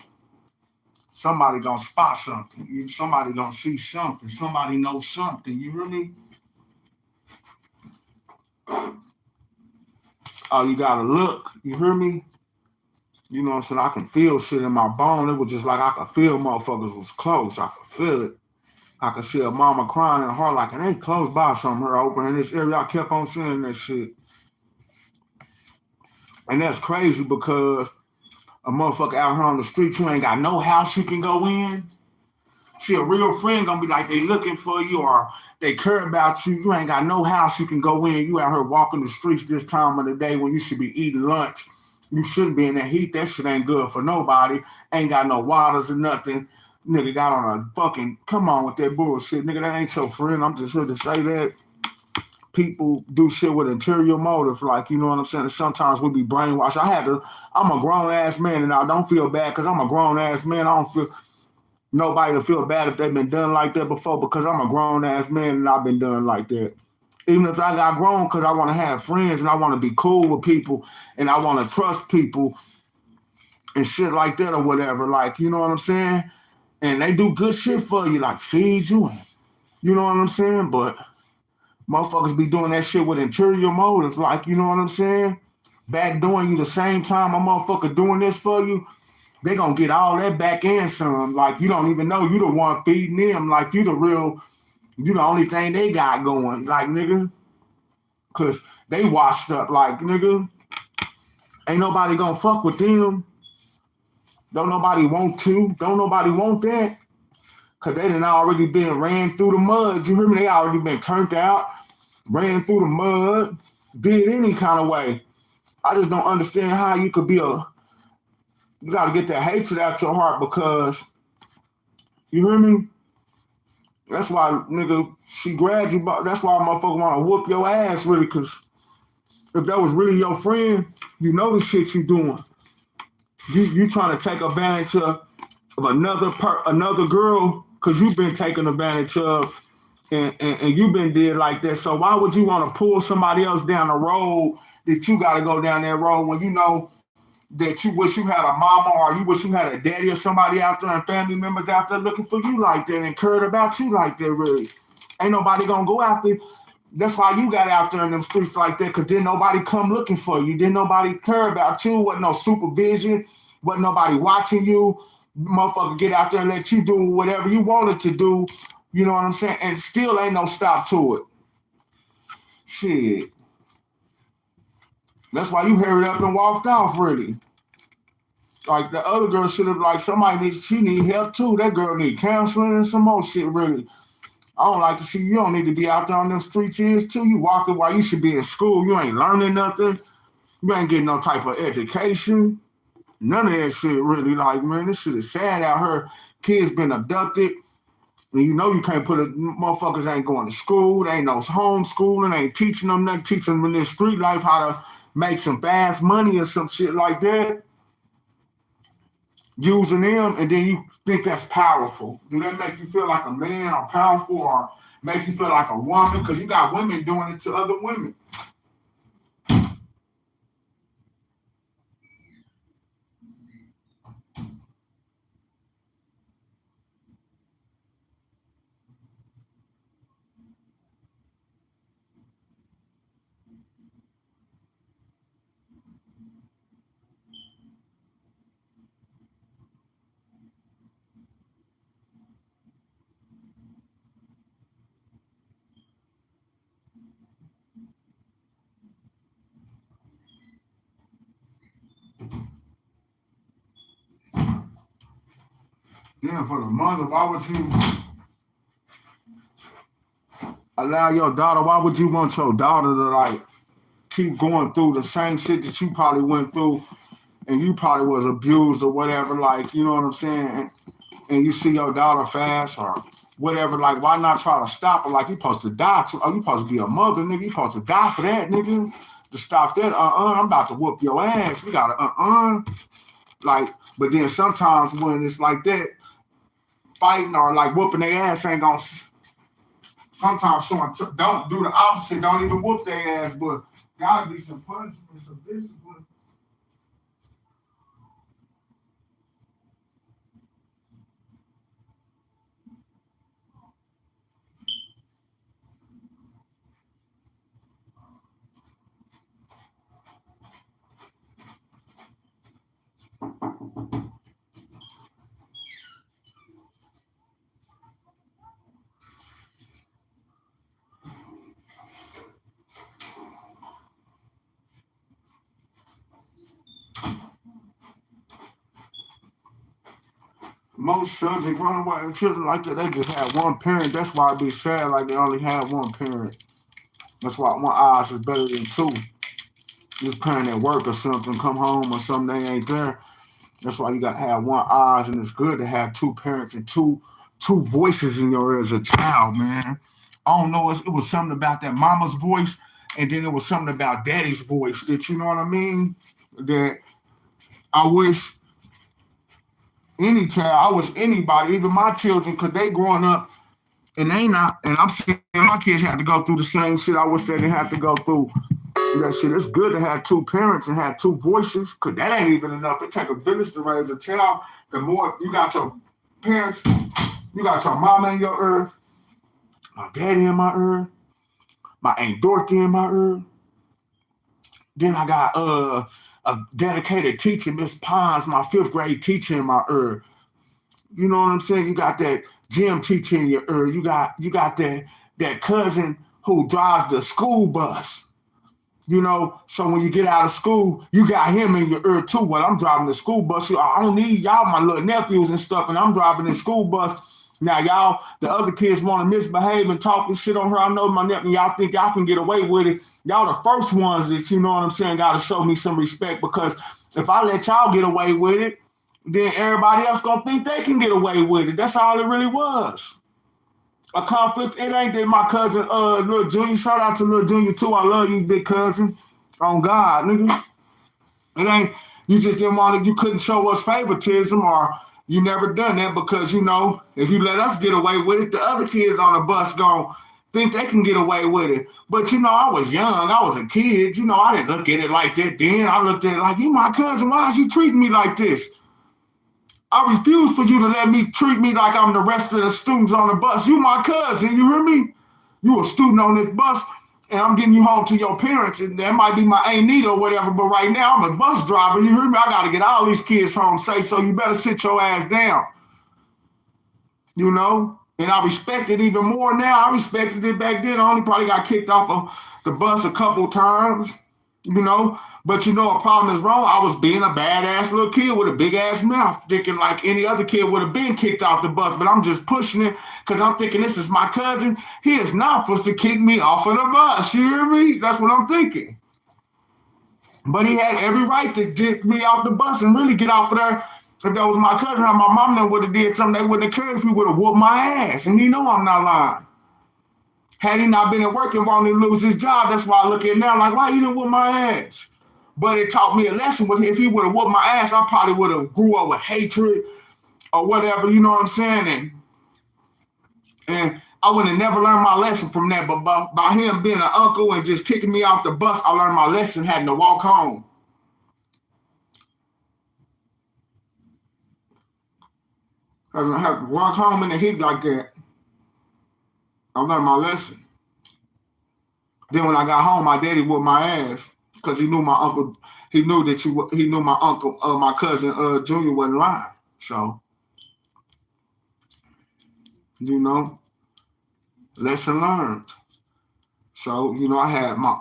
Somebody gonna spot something. Somebody gonna see something. Somebody knows something. You hear me? Oh, you gotta look. You hear me? You know what I'm saying? I can feel shit in my bone. It was just like I could feel motherfuckers was close. I could feel it. I could see a mama crying in her heart like it ain't close by somewhere over in this area. I kept on seeing that shit. And that's crazy because a motherfucker out here on the street, you ain't got no house you can go in. See, a real friend gonna be like, they looking for you or they care about you. You ain't got no house you can go in. You out here walking the streets this time of the day when you should be eating lunch. You shouldn't be in that heat. That shit ain't good for nobody. Ain't got no waters or nothing. Nigga got on a fucking, come on with that bullshit. Nigga, that ain't your friend. I'm just here to say that. People do shit with interior motive, like, you know what I'm saying? Sometimes we be brainwashed. I'm a grown ass man and I don't feel bad because I'm a grown ass man. I don't feel nobody to feel bad if they've been done like that before because I'm a grown ass man and I've been done like that. Even if I got grown because I want to have friends and I want to be cool with people and I want to trust people and shit like that or whatever. Like, you know what I'm saying? And they do good shit for you, like feed you and you know what I'm saying? But Motherfuckers be doing that shit with interior motives, like, you know what I'm saying? Back doing you the same time a motherfucker doing this for you, they gonna get all that back and some. Like, you don't even know you the one feeding them. Like, you the only thing they got going. Like, nigga, cause they washed up. Like, nigga, ain't nobody gonna fuck with them. Don't nobody want to. Don't nobody want that. Cause they done already been ran through the mud. You hear me? They already been turned out, ran through the mud, did any kind of way. I just don't understand how you could be you gotta get that hatred out your heart because, you hear me? That's why, nigga, she grabbed you, but that's why a motherfucker wanna whoop your ass, really, cause if that was really your friend, you know the shit you doing. You trying to take advantage of another girl because you've been taken advantage of and you've been did like that. So why would you want to pull somebody else down the road that you got to go down that road when you know that you wish you had a mama or you wish you had a daddy or somebody out there and family members out there looking for you like that and cared about you like that, really? Ain't nobody gonna go after. That's why you got out there in them streets like that, because didn't nobody come looking for you. Didn't nobody care about you. Wasn't no supervision. Wasn't nobody watching you. Motherfucker get out there and let you do whatever you wanted to do. You know what I'm saying? And still ain't no stop to it. Shit. That's why you hurried up and walked off, really. Like, the other girl should have, like, she need help too. That girl need counseling and some more shit, really. I don't like to see you don't need to be out there on them streets is too. You walking while you should be in school. You ain't learning nothing. You ain't getting no type of education. None of that shit really. Like, man, this shit is sad out here. Kids been abducted. And you know you can't motherfuckers ain't going to school. They ain't no homeschooling. Ain't teaching them nothing. Teaching them in this street life how to make some fast money or some shit like that. Using them, and then you think that's powerful. Do that make you feel like a man or powerful or make you feel like a woman? Because you got women doing it to other women. Then for the mother, why would you allow your daughter, why would you want your daughter to like keep going through the same shit that you probably went through and you probably was abused or whatever, like, you know what I'm saying? And you see your daughter fast or whatever, like, why not try to stop her? Like, you supposed to die too. Oh, you supposed to be a mother, nigga. You supposed to die for that, nigga. To stop that, I'm about to whoop your ass. We gotta, like, but then sometimes when it's like that, fighting or like whooping their ass ain't gonna. Sometimes someone don't do the opposite. Don't even whoop their ass, but gotta be some punishment, some discipline. Most subject runaway children like that, they just had one parent. That's why it be sad, like they only had one parent. That's why one eyes is better than two. This parent at work or something, come home or something, they ain't there. That's why you gotta have one eyes, and it's good to have two parents and two voices in your ear as a child, man. I don't know, it was something about that mama's voice, and then it was something about daddy's voice that you know what I mean. That I wish any child, I wish anybody, even my children, because they growing up and they not, and I'm seeing my kids have to go through the same shit. I wish they didn't have to go through that shit. It's good to have two parents and have two voices, because that ain't even enough. It take a village to raise a child. The more you got your parents, you got your mama in your ear, my daddy in my ear, my Aunt Dorothy in my ear. Then I got a dedicated teacher, Miss Pons, my 5th grade teacher in my ear. You know what I'm saying? You got that gym teacher in your ear. You got that cousin who drives the school bus. You know, so when you get out of school, you got him in your ear too. When I'm driving the school bus, I don't need y'all, my little nephews and stuff, and I'm driving the school bus. Now, y'all, the other kids want to misbehave and talk and shit on her. I know my nephew, y'all think y'all can get away with it. Y'all the first ones that, you know what I'm saying, got to show me some respect, because if I let y'all get away with it, then everybody else gonna think they can get away with it. That's all it really was. A conflict. It ain't that my cousin, Lil Junior. Shout out to Lil Junior too. I love you, big cousin. On God, nigga. It ain't, you just didn't want to, you couldn't show us favoritism, or you never done that, because, you know, if you let us get away with it, the other kids on the bus gon' think they can get away with it. But, you know, I was young. I was a kid. You know, I didn't look at it like that then. I looked at it like, you my cousin. Why is you treating me like this? I refuse for you to let me treat me like I'm the rest of the students on the bus. You my cousin, you hear me? You a student on this bus, and I'm getting you home to your parents, and that might be my Aunt Nita or whatever, but right now I'm a bus driver, you hear me? I gotta get all these kids home safe, so you better sit your ass down. You know? And I respect it even more now. I respected it back then. I only probably got kicked off of the bus a couple times, you know? But you know, a problem is wrong. I was being a badass little kid with a big ass mouth, thinking like any other kid would have been kicked off the bus, but I'm just pushing it because I'm thinking this is my cousin. He is not supposed to kick me off of the bus. You hear me? That's what I'm thinking. But he had every right to get me off the bus and really get off of there. If that was my cousin, how my mom would have did something, they wouldn't have cared if he would have whooped my ass. And he know I'm not lying. Had he not been at work and wanted to lose his job, that's why I look at it now like, why you didn't whoop my ass? But it taught me a lesson. But if he would have whooped my ass, I probably would have grew up with hatred or whatever, you know what I'm saying? And I would have never learned my lesson from that. But by him being an uncle and just kicking me off the bus, I learned my lesson, having to walk home. I have to walk home in the heat like that. I learned my lesson. Then when I got home, my daddy whooped my ass because he knew my uncle. He knew that he knew my uncle, my cousin Junior wasn't lying. So, you know, lesson learned. So, you know, I had my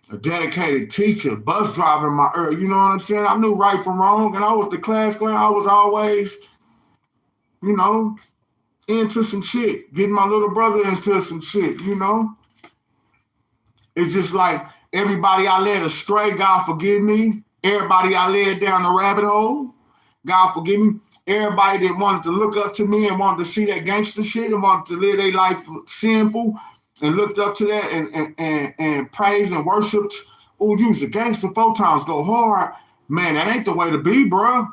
a dedicated teacher, bus driver in my area. You know what I'm saying? I knew right from wrong, and I was the class clown. I was always, you know, into some shit, getting my little brother into some shit, you know? It's just like everybody I led astray, God forgive me. Everybody I led down the rabbit hole, God forgive me. Everybody that wanted to look up to me and wanted to see that gangster shit and wanted to live their life sinful and looked up to that and praised and worshiped. Oh, you was a gangster 4 times, go hard. Man, that ain't the way to be, bro.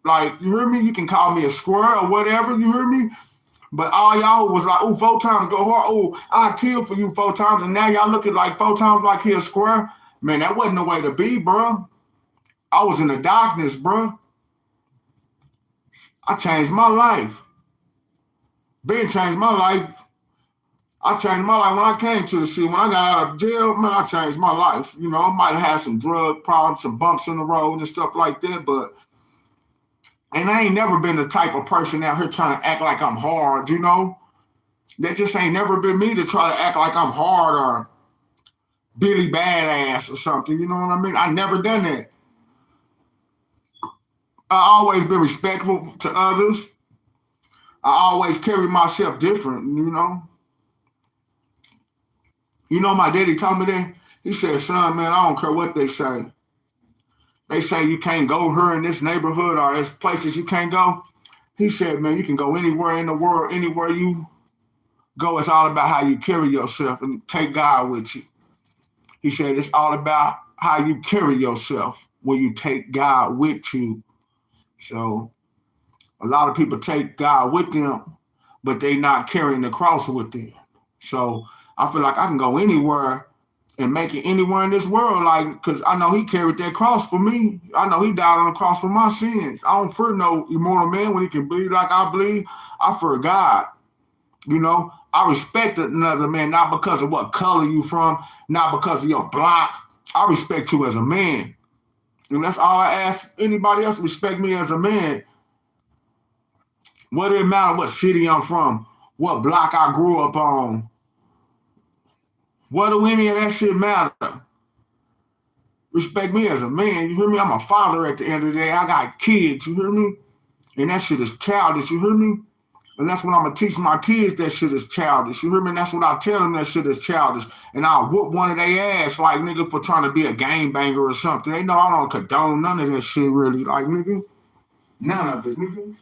Like, you hear me? You can call me a square or whatever, you hear me? But all y'all was like, oh, 4 times, go hard. Oh, I killed for you 4 times. And now y'all looking like 4 times like he a square. Man, that wasn't the way to be, bro. I was in the darkness, bro. I changed my life. Ben changed my life. I changed my life when I came to the city. When I got out of jail, man, I changed my life. You know, I might have had some drug problems, some bumps in the road and stuff like that, but and I ain't never been the type of person out here trying to act like I'm hard, you know? That just ain't never been me to try to act like I'm hard or Billy Badass or something, you know what I mean? I never done that. I always been respectful to others. I always carry myself different, you know? You know, my daddy told me that. He said, son, man, I don't care what they say. They say you can't go here in this neighborhood or there's places you can't go. He said, man, you can go anywhere in the world, anywhere you go. It's all about how you carry yourself and take God with you. He said, it's all about how you carry yourself when you take God with you. So a lot of people take God with them, but they not carrying the cross with them. So I feel like I can go anywhere and make it anywhere in this world, like, because I know he carried that cross for me. I know he died on the cross for my sins. I don't fear no immortal man when he can bleed like I bleed. I fear God. You know, I respect another man not because of what color you from, not because of your block. I respect you as a man. And that's all I ask anybody else. Respect me as a man. What it matter what city I'm from, what block I grew up on. What do any of that shit matter? Respect me as a man. You hear me? I'm a father at the end of the day. I got kids. You hear me? And that shit is childish. You hear me? And that's what I'm gonna teach my kids. That shit is childish. You hear me? And that's what I tell them. That shit is childish. And I'll whoop one of their ass like nigga for trying to be a game banger or something. They know I don't condone none of that shit really. Like nigga, none of it, nigga.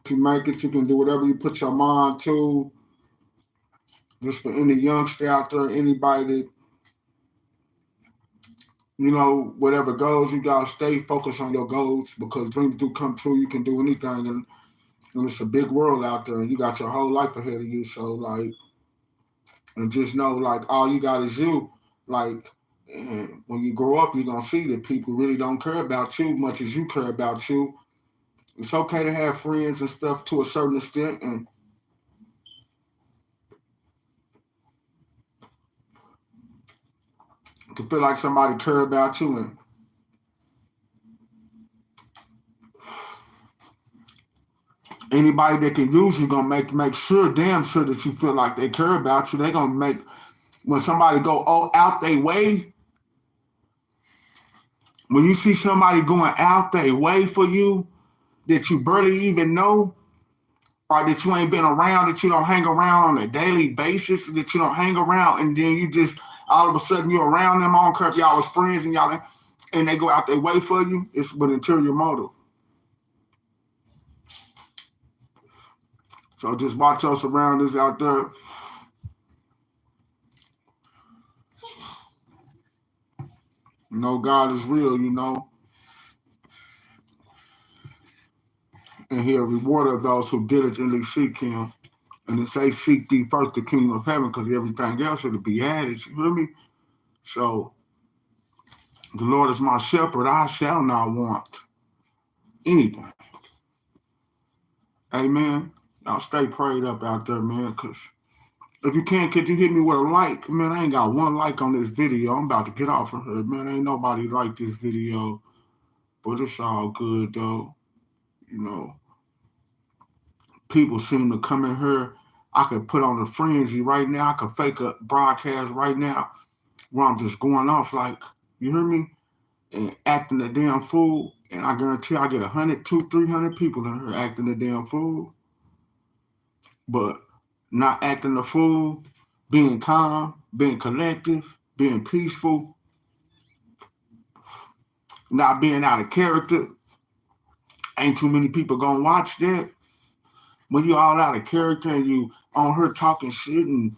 If you make it, you can do whatever you put your mind to. Just for any youngster out there, anybody that whatever goals you gotta stay focused on your goals because dreams do come true. You can do anything, and it's a big world out there, and you got your whole life ahead of you. So like, and just know like all you got is you. Like, and when you grow up, you're gonna see that people really don't care about you much as you care about you. It's okay to have friends and stuff to a certain extent, and to feel like somebody care about you. And anybody that can use you gonna make sure, damn sure that you feel like they care about you. They gonna make when somebody go out their way. When you see somebody going out their way for you that you barely even know, or that you ain't been around, that you don't hang around on a daily basis, that you don't hang around, and then you just all of a sudden you're around them. I don't care if y'all was friends and they go out their way for you. It's with interior motive. So just watch your surroundings out there. You know, God is real, you know. And he'll reward those who diligently seek him. And it says, seek ye first the kingdom of heaven, because everything else will be added. You hear me? So, the Lord is my shepherd. I shall not want anything. Amen. Y'all stay prayed up out there, man, because if you can't, could you hit me with a like? Man, I ain't got one like on this video. I'm about to get off of here. Man, ain't nobody like this video. But it's all good, though. You know, people seem to come in here. I could put on a frenzy right now. I could fake a broadcast right now where I'm just going off like, you hear me? And acting a damn fool. And I guarantee I get 100, 200, 300 people in here acting a damn fool. But not acting a fool, being calm, being collective, being peaceful, not being out of character. Ain't too many people gonna watch that. When you all out of character and you on her talking shit and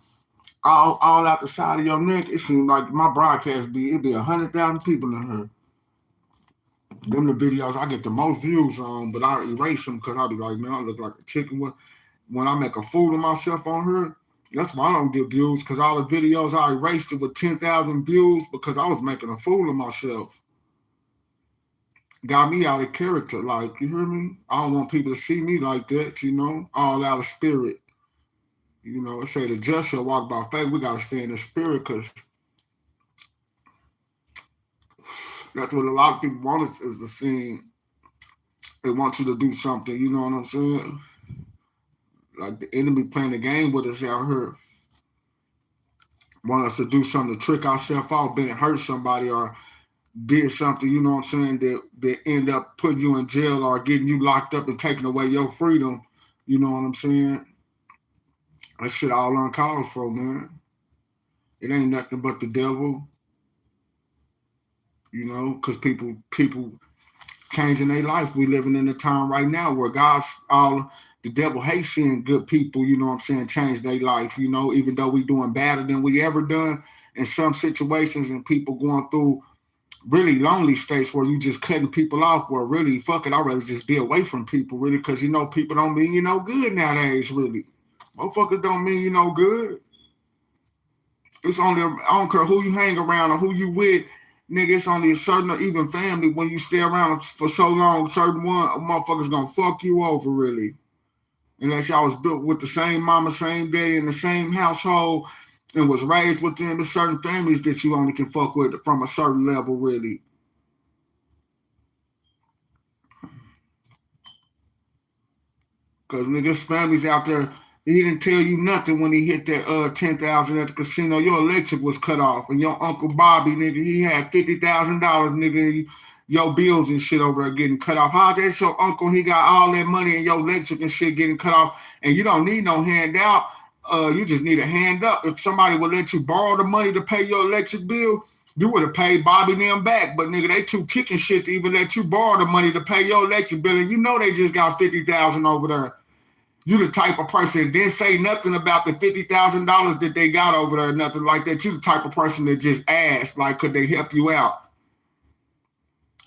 all out the side of your neck, it seems like my broadcast it'd be 100,000 people in her. Them the videos I get the most views on, but I erase them because I be like, man, I look like a chicken. When I make a fool of myself on her, that's why I don't get views, because all the videos I erased it with 10,000 views because I was making a fool of myself. Got me out of character, like, you hear me? I don't want people to see me like that, you know, all out of spirit. You know, it say the just shall walk by faith. We got to stay in the spirit, because that's what a lot of people want is the scene. They want you to do something, you know what I'm saying? Like the enemy playing the game with us out here. Want us to do something to trick ourselves off, been hurt somebody or did something, you know what I'm saying, that end up putting you in jail or getting you locked up and taking away your freedom. You know what I'm saying? That shit all uncalled for, man. It ain't nothing but the devil. You know, because people changing their life. We living in a time right now where the devil hates seeing good people, you know what I'm saying, change their life, you know, even though we doing better than we ever done in some situations, and people going through really lonely states where you just cutting people off, where really, fuck it, I'd rather just be away from people, really, because, you know, people don't mean you no good nowadays, really. Motherfuckers don't mean you no good. It's only, I don't care who you hang around or who you with, nigga, it's only a certain or even family, when you stay around for so long, certain one, a motherfucker's gonna fuck you over, really. Unless y'all was built with the same mama, same daddy, in the same household, and was raised within the certain families that you only can fuck with from a certain level, really. Because niggas, families out there, he didn't tell you nothing when he hit that 10,000 at the casino. Your electric was cut off, and your Uncle Bobby, nigga, he had $50,000, nigga. Your bills and shit over there getting cut off. How that's your uncle? He got all that money and your electric and shit getting cut off, and you don't need no handout. You just need a hand up. If somebody would let you borrow the money to pay your electric bill, you would have paid Bobby them back. But nigga, they too kicking shit to even let you borrow the money to pay your electric bill, and you know they just got $50,000 over there. You the type of person, didn't say nothing about the $50,000 that they got over there, nothing like that. You the type of person that just asked, like, could they help you out?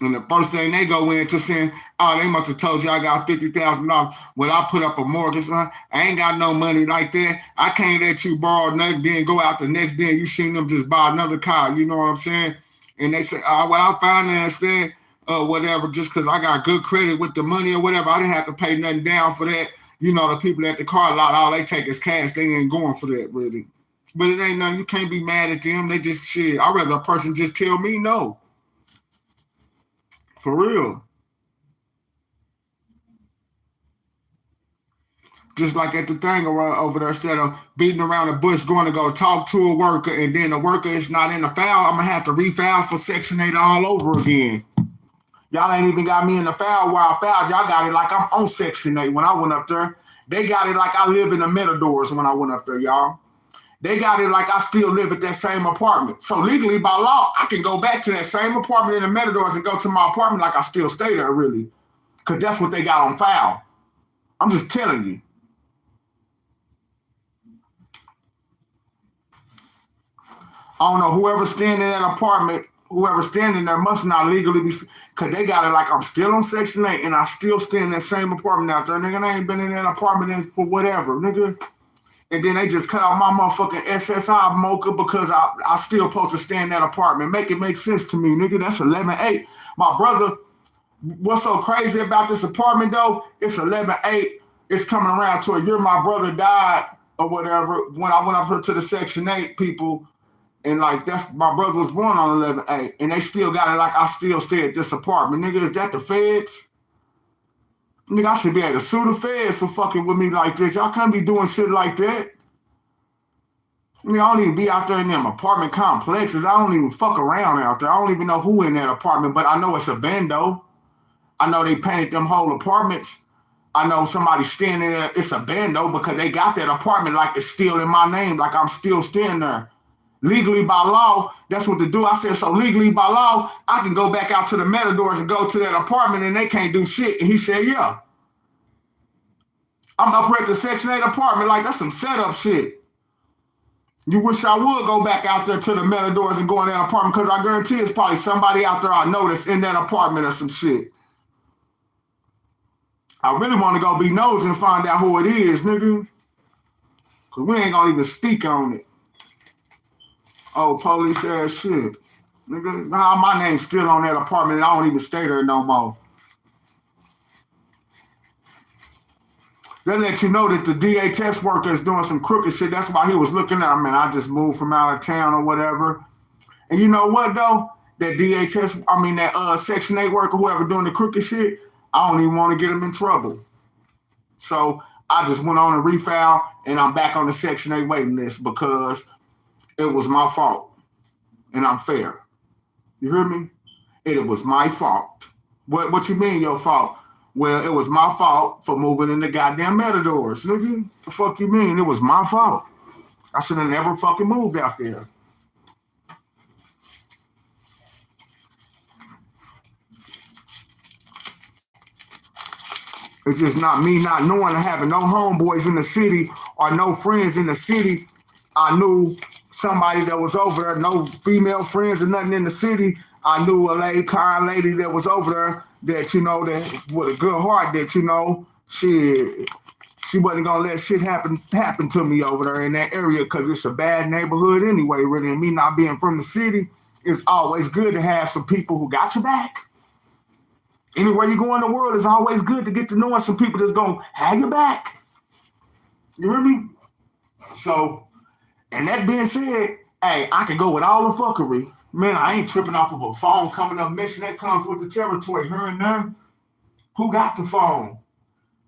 And the first thing they go into saying, oh, they must have told you I got $50,000. Well, I put up a mortgage. I ain't got no money like that. I can't let you borrow nothing, then go out the next day and you seen them just buy another car. You know what I'm saying? And they say, well, I financed that, whatever, just because I got good credit with the money or whatever. I didn't have to pay nothing down for that. You know, the people at the car lot, all they take is cash. They ain't going for that, really. But it ain't nothing. You can't be mad at them. They just shit. I'd rather a person just tell me no. For real. Just like at the thing over there, instead of beating around the bush, going to go talk to a worker, and then the worker is not in the foul, I'm going to have to refile for Section 8 all over again. Y'all ain't even got me in the foul where I fouled. Y'all got it like I'm on Section 8 when I went up there. They got it like I live in the Meadowdoors when I went up there, y'all. They got it like I still live at that same apartment. So legally, by law, I can go back to that same apartment in the Matadors and go to my apartment like I still stay there, really. Because that's what they got on file. I'm just telling you. I don't know, whoever's staying in that apartment, whoever's standing there must not legally be, because they got it like I'm still on Section 8 and I still stay in that same apartment out there. Nigga, I ain't been in that apartment for whatever, nigga. And then they just cut out my motherfucking SSI mocha because I still supposed to stay in that apartment. Make it make sense to me, nigga. That's 11-8. My brother, what's so crazy about this apartment, though? It's 11-8. It's coming around to a year my brother died or whatever when I went up here to the Section 8 people. And like that's my brother was born on 11-8, and they still got it like I still stay at this apartment. Nigga, is that the feds? Nigga, I should be able to sue the feds for fucking with me like this. Y'all can't be doing shit like that. Nigga, I don't even be out there in them apartment complexes. I don't even fuck around out there. I don't even know who in that apartment, but I know it's a bando. I know they painted them whole apartments. I know somebody standing there. It's a bando because they got that apartment like it's still in my name, like I'm still staying there. Legally by law, that's what to do. I said, so legally by law, I can go back out to the Matadors and go to that apartment and they can't do shit. And he said, yeah. I'm up here at the Section 8 apartment like that's some setup shit. You wish I would go back out there to the Matadors and go in that apartment because I guarantee it's probably somebody out there I know that's in that apartment or some shit. I really want to go be nosy and find out who it is, nigga. Because we ain't going to even speak on it. Oh, police ass shit. Nigga, nah, my name's still on that apartment and I don't even stay there no more. They let you know that the DHS worker is doing some crooked shit. That's why he was looking at, man, I just moved from out of town or whatever. And you know what, though? That that Section 8 worker, whoever doing the crooked shit, I don't even want to get him in trouble. So I just went on and refiled and I'm back on the Section 8 waiting list because it was my fault, and I'm fair. You hear me? It was my fault. What you mean your fault? Well, it was my fault for moving in the goddamn Matadors. Nigga, the fuck you mean? It was my fault. I should have never fucking moved out there. It's just not me not knowing and having no homeboys in the city or no friends in the city. I knew somebody that was over there, no female friends or nothing in the city. I knew a kind lady that was over there that, that with a good heart that, she wasn't gonna let shit happen to me over there in that area because it's a bad neighborhood anyway, really. And me not being from the city, it's always good to have some people who got your back. Anywhere you go in the world, it's always good to get to know some people that's gonna have your back. You hear me? So, and that being said, hey, I can go with all the fuckery. Man, I ain't tripping off of a phone coming up missing. That comes with the territory. Here and there. Who got the phone?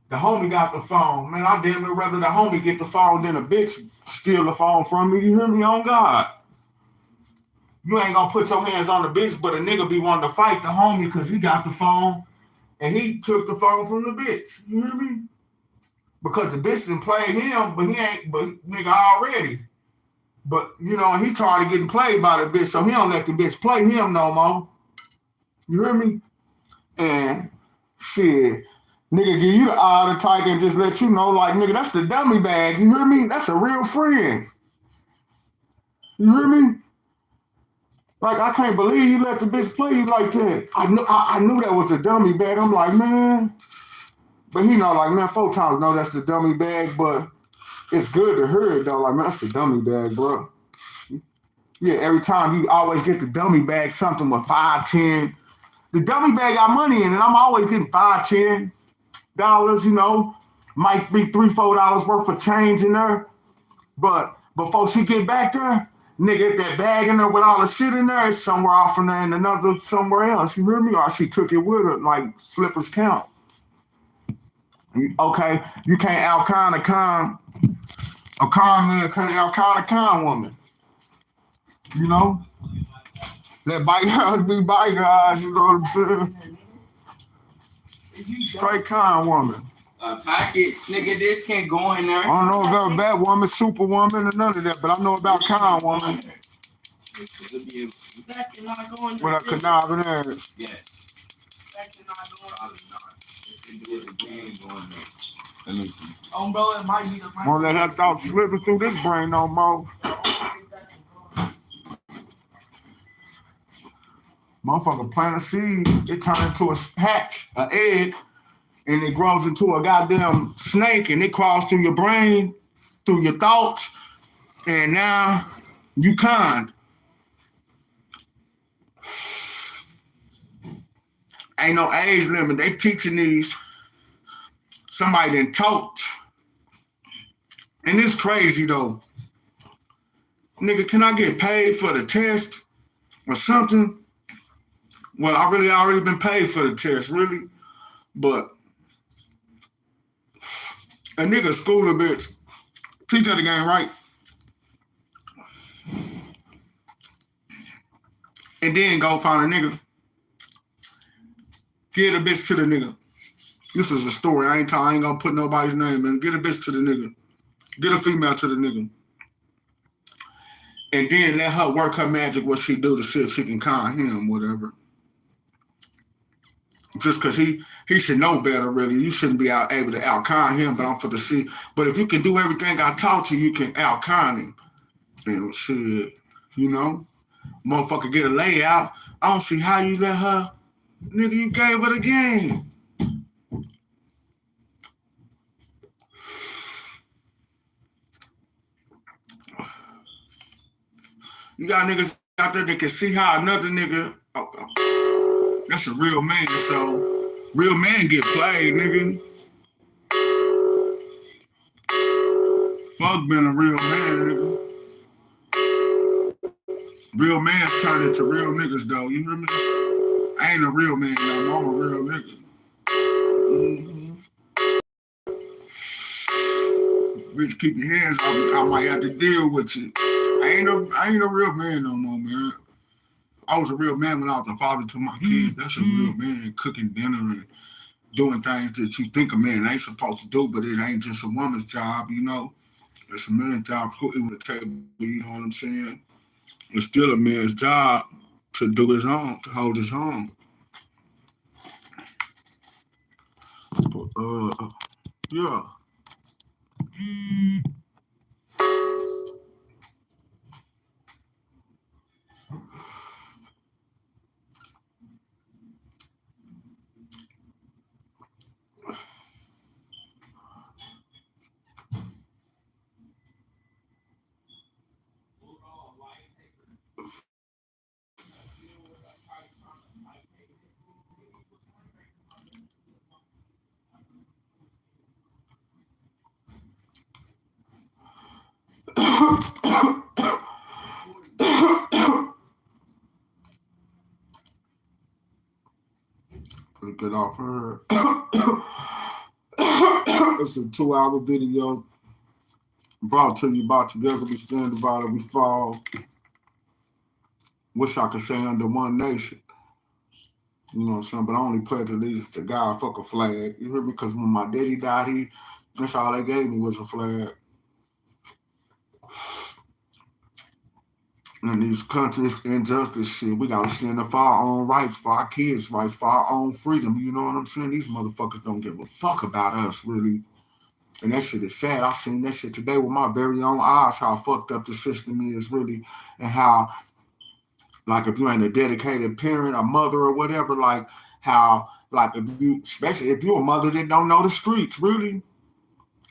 The homie got the phone. Man, I damn near rather the homie get the phone than a bitch steal the phone from me. You hear me? On God. You ain't gonna put your hands on the bitch, but a nigga be wanting to fight the homie because he got the phone and he took the phone from the bitch. You hear me? Because the bitch didn't play him, but nigga already. But, he tired of getting played by the bitch, so he don't let the bitch play him no more. You hear me? And, shit, nigga give you the eye of the tiger and just let you know, like, nigga, that's the dummy bag. You hear me? That's a real friend. You hear me? Like, I can't believe you let the bitch play you like that. I knew that was the dummy bag. I'm like, man. But he know, like, man, 4 times know that's the dummy bag, but it's good to hear it, though. Like, man, that's the dummy bag, bro. Yeah, every time you always get the dummy bag, something with 5, 10. The dummy bag got money in it. I'm always getting $5, $10, Might be $3, $4 worth of change in there. But before she get back there, nigga, that bag in there with all the shit in there, it's somewhere off in there and another somewhere else. You hear me? Or she took it with her, like slippers count. Okay, you can't out-con a con man, can't out-con a con woman. Let bygones be bygones, you know what I'm saying? Straight con woman. Package, nigga, this can't go in there. I don't know about Batwoman, Superwoman, or none of that, but I know about Con Woman. That cannot go in there. With a conniving ass. Yes. That cannot go in there. Probably not. If they do it again, go in there. Let me see. Bro, it might be the Won't let that thought slipping through this brain no more. Motherfucker plant a seed, it turns into a hatch, an egg, and it grows into a goddamn snake, and it crawls through your brain, through your thoughts, and now you kind. Ain't no age limit. They teaching these. Somebody done taught. And it's crazy though. Nigga, can I get paid for the test or something? Well, I really already been paid for the test, really. But a nigga school a bitch. Teach her the game right. And then go find a nigga. Get a bitch to the nigga. This is a story. I ain't gonna put nobody's name in. Get a bitch to the nigga. Get a female to the nigga. And then let her work her magic, what she do to see if she can con him, whatever. Just because he should know better, really. You shouldn't be able to out-con him, but I'm for the see. But if you can do everything I taught you, you can out-con him. And shit, you know? Motherfucker get a layout. I don't see how you let her. Nigga, you gave her the game. You got niggas out there that can see how another nigga, that's a real man, so real man get played, nigga. Fuck being a real man, nigga. Real man's turned into real niggas, though, you hear me? I ain't a real man, no more. I'm a real nigga. Bitch, keep your hands off me. I might have to deal with you. I ain't a real man no more, man. I was a real man when I was a father to my kids. That's a real man, cooking dinner and doing things that you think a man ain't supposed to do, but it ain't just a woman's job, you know? It's a man's job cooking with the table, you know what I'm saying? It's still a man's job to do his own, to hold his own. But, yeah. Get off her. It's a 2-hour video brought to you by Together We Stand, Divided We Fall. Wish I could say under one nation. You know what I'm saying? But I only pledge allegiance to God, fuck a flag. You hear me? Because when my daddy died, that's all they gave me was a flag. In these countries, injustice shit, we gotta stand up for our own rights, for our kids' rights, for our own freedom. You know what I'm saying? These motherfuckers don't give a fuck about us, really. And that shit is sad. I seen that shit today with my very own eyes, how fucked up the system is, really, and how, like, if you ain't a dedicated parent, a mother or whatever, like, how, like, especially if you're a mother that don't know the streets, really.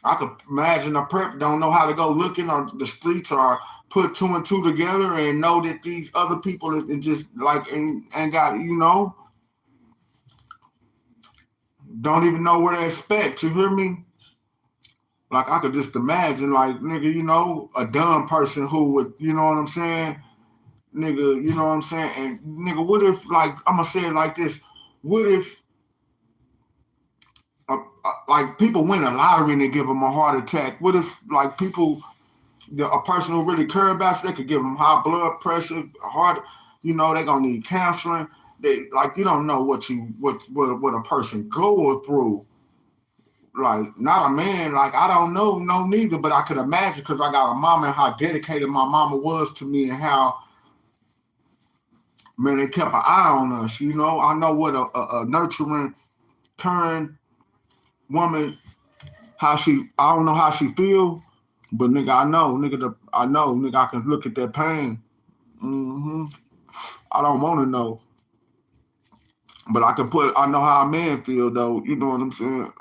I could imagine a prep don't know how to go looking on the streets or put two and two together and know that these other people that just like ain't got, you know, don't even know where to expect. You hear me? Like I could just imagine, like, nigga, you know, a dumb person who would, you know what I'm saying? Nigga, you know what I'm saying? And nigga, what if, like, I'm gonna say it like this, what if like people win a lottery and they give them a heart attack? What if like people, a person who really care about you, they could give them high blood pressure, a heart, you know, they gonna need counseling. They like, you don't know what a person going through. like not a man, like I don't know, no neither, but I could imagine because I got a mama and how dedicated my mama was to me and how, man, they kept an eye on us, you know. I know what a nurturing, caring woman, I don't know how she feel, but nigga, I know, nigga, I can look at that pain. I don't want to know, but I know how a man feel though. You know what I'm saying?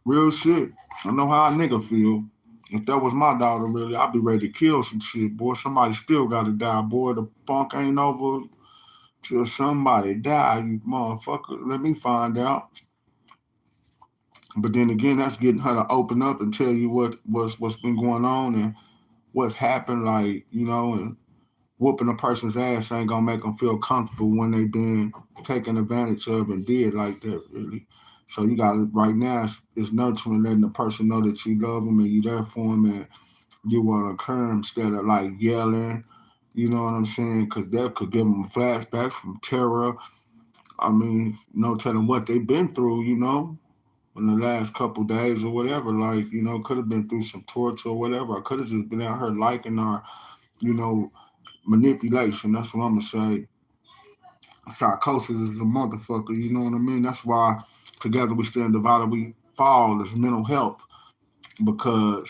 Real shit. I know how a nigga feel. If that was my daughter, really, I'd be ready to kill some shit, boy. Somebody still gotta die, boy. The funk ain't over till somebody die, you motherfucker. Let me find out. But then again, that's getting her to open up and tell you what's been going on and what's happened, like, you know, and whooping a person's ass ain't gonna make them feel comfortable when they been taken advantage of and did like that, really. So you got right now it's nurturing, letting the person know that you love them and you there for them and you want to encourage them instead of like yelling. You know what I'm saying? Because that could give them flashbacks from terror. I mean, no telling what they've been through, you know, in the last couple days or whatever. Like, you know, could have been through some torture or whatever. I could have just been out here liking our, you know, manipulation. That's what I'm gonna say. Psychosis is a motherfucker. You know what I mean? That's why together we stand divided we fall. Is mental health because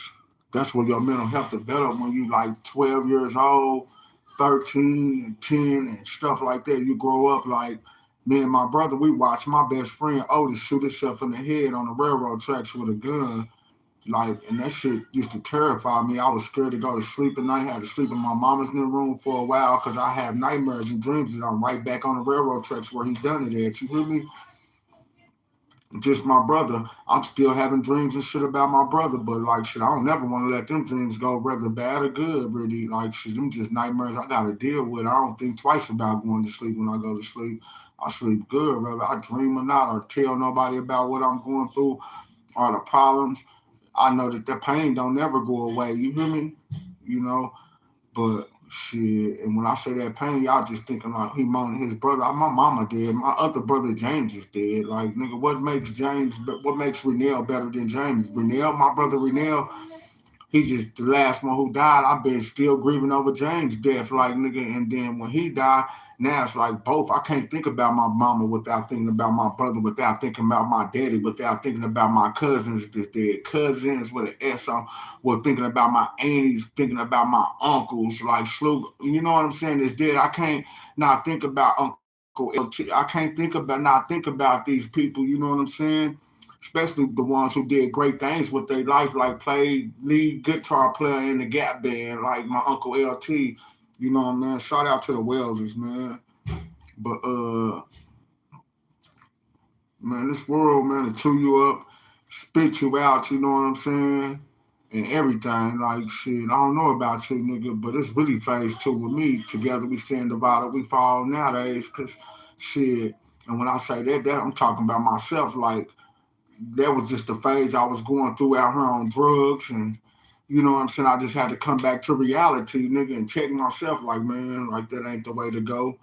that's where your mental health develop when you like 12 years old, 13 and 10 and stuff like that. You grow up like me and my brother. We watched my best friend Otis shoot himself in the head on the railroad tracks with a gun. Like, and that shit used to terrify me. I was scared to go to sleep at night. I had to sleep in my mama's new room for a while because I have nightmares and dreams that I'm right back on the railroad tracks where he done it at. You hear me? Just my brother. I'm still having dreams and shit about my brother, but like shit, I don't never want to let them dreams go, whether bad or good, really. Like shit, them just nightmares I gotta deal with. I don't think twice about going to sleep when I go to sleep. I sleep good, whether I dream or not, or tell nobody about what I'm going through or the problems. I know that the pain don't never go away. You hear me? You know, but shit. And when I say that pain, y'all just thinking like he moaning his brother. My mama dead. My other brother James is dead. Like nigga, what makes Renell better than James? Renell, my brother Renell, he just the last one who died. I've been still grieving over James' death, like nigga. And then when he died, now it's like both. I can't think about my mama without thinking about my brother, without thinking about my daddy, without thinking about my cousins that's dead. Cousins with an S on, or thinking about my aunties, thinking about my uncles, like Slug. You know what I'm saying? That's dead. I can't not think about Uncle LT. I can't not think about these people. You know what I'm saying? Especially the ones who did great things with their life, like played lead guitar player in the Gap Band, like my Uncle LT. You know what I mean? Shout out to the Wellses, man. But man, this world, man, to chew you up, spit you out, you know what I'm saying? And everything, like shit. I don't know about you, nigga, but it's really phase two with me. Together we stand divided, we fall nowadays, cause shit. And when I say that I'm talking about myself, like that was just the phase I was going through out here on drugs and you know what I'm saying? I just had to come back to reality, nigga, and check myself like, man, like that ain't the way to go.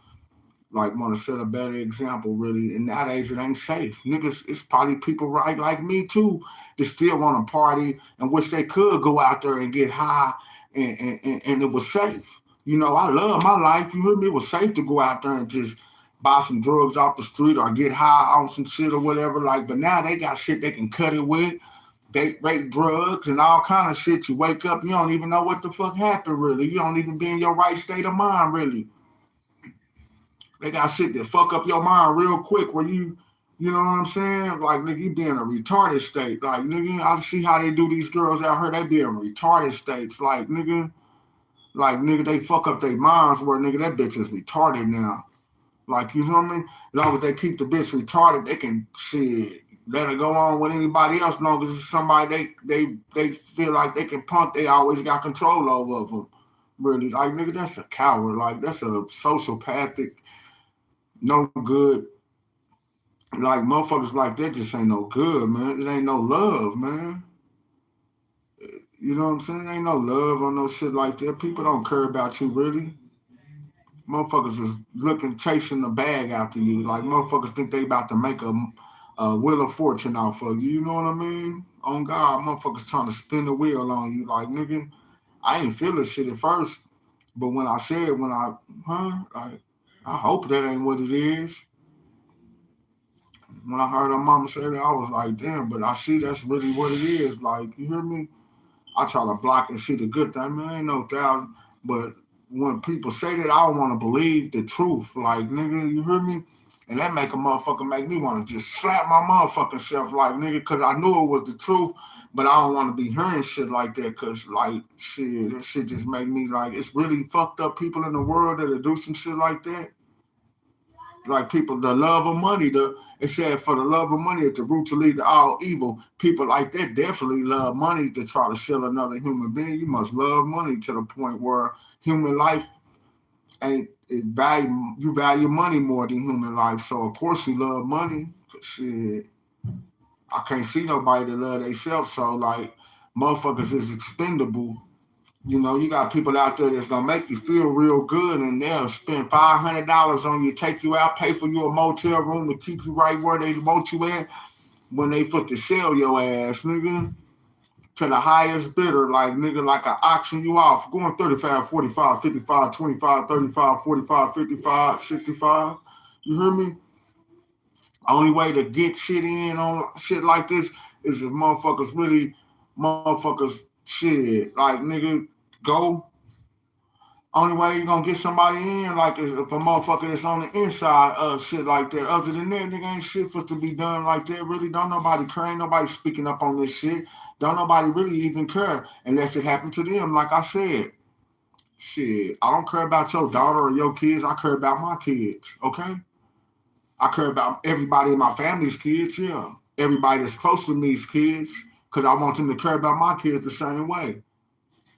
Like, want to set a better example, really. And nowadays, it ain't safe. Niggas, it's probably people right like me, too, that still want to party and wish they could go out there and get high and it was safe. You know, I love my life. You hear me? It was safe to go out there and just buy some drugs off the street or get high on some shit or whatever. Like, but now they got shit they can cut it with. They rape drugs and all kind of shit. You wake up, you don't even know what the fuck happened, really. You don't even be in your right state of mind, really. They got shit that fuck up your mind real quick where you know what I'm saying? Like, nigga, you be in a retarded state. Like, nigga, I see how they do these girls out here. They be in retarded states. Like, nigga, they fuck up their minds where, nigga, that bitch is retarded now. Like, you know what I mean? As long as they keep the bitch retarded, they can shit. Let her go on with anybody else. As long as it's somebody they feel like they can punk, they always got control over them. Really, like, nigga, that's a coward. Like, that's a sociopathic, no good. Like, motherfuckers like that just ain't no good, man. It ain't no love, man. You know what I'm saying? Ain't no love on no shit like that. People don't care about you, really. Motherfuckers is looking, chasing the bag after you. Like, motherfuckers think they about to make a Wheel of Fortune out for you. You know what I mean? On God, motherfuckers trying to spin the wheel on you. Like, nigga, I ain't feel this shit at first. But when I said, like, I hope that ain't what it is. When I heard her mama say that, I was like, damn, but I see that's really what it is. Like, you hear me? I try to block and see the good thing. Man, ain't no doubt. But when people say that, I don't want to believe the truth. Like, nigga, you hear me? And that make a motherfucker make me want to just slap my motherfucking self, like, nigga, because I knew it was the truth, but I don't want to be hearing shit like that, because, like, shit, that shit just make me, like, it's really fucked up people in the world that'll do some shit like that. Like, people, the love of money, it said for the love of money at the root to lead to all evil. People like that definitely love money to try to sell another human being. You must love money to the point where human life you value money more than human life. So of course you love money. Shit, I can't see nobody that love themselves. So like, motherfuckers is expendable. You know, you got people out there that's gonna make you feel real good, and they'll spend $500 on you, take you out, pay for you a motel room to keep you right where they want you at. When they put to sell your ass, nigga, to the highest bidder, like, nigga, like an auction you off, going 35, 45, 55, 25, 35, 45, 55, 65. You hear me? Only way to get shit in on shit like this is if motherfuckers shit, like, nigga, go. Only way you gonna get somebody in, like, is if a motherfucker that's on the inside of shit like that. Other than that, nigga, ain't shit for to be done like that. Really, don't nobody care. Ain't nobody speaking up on this shit. Don't nobody really even care unless it happened to them. Like I said, shit, I don't care about your daughter or your kids. I care about my kids, okay? I care about everybody in my family's kids, yeah. Everybody that's close to me's kids, because I want them to care about my kids the same way.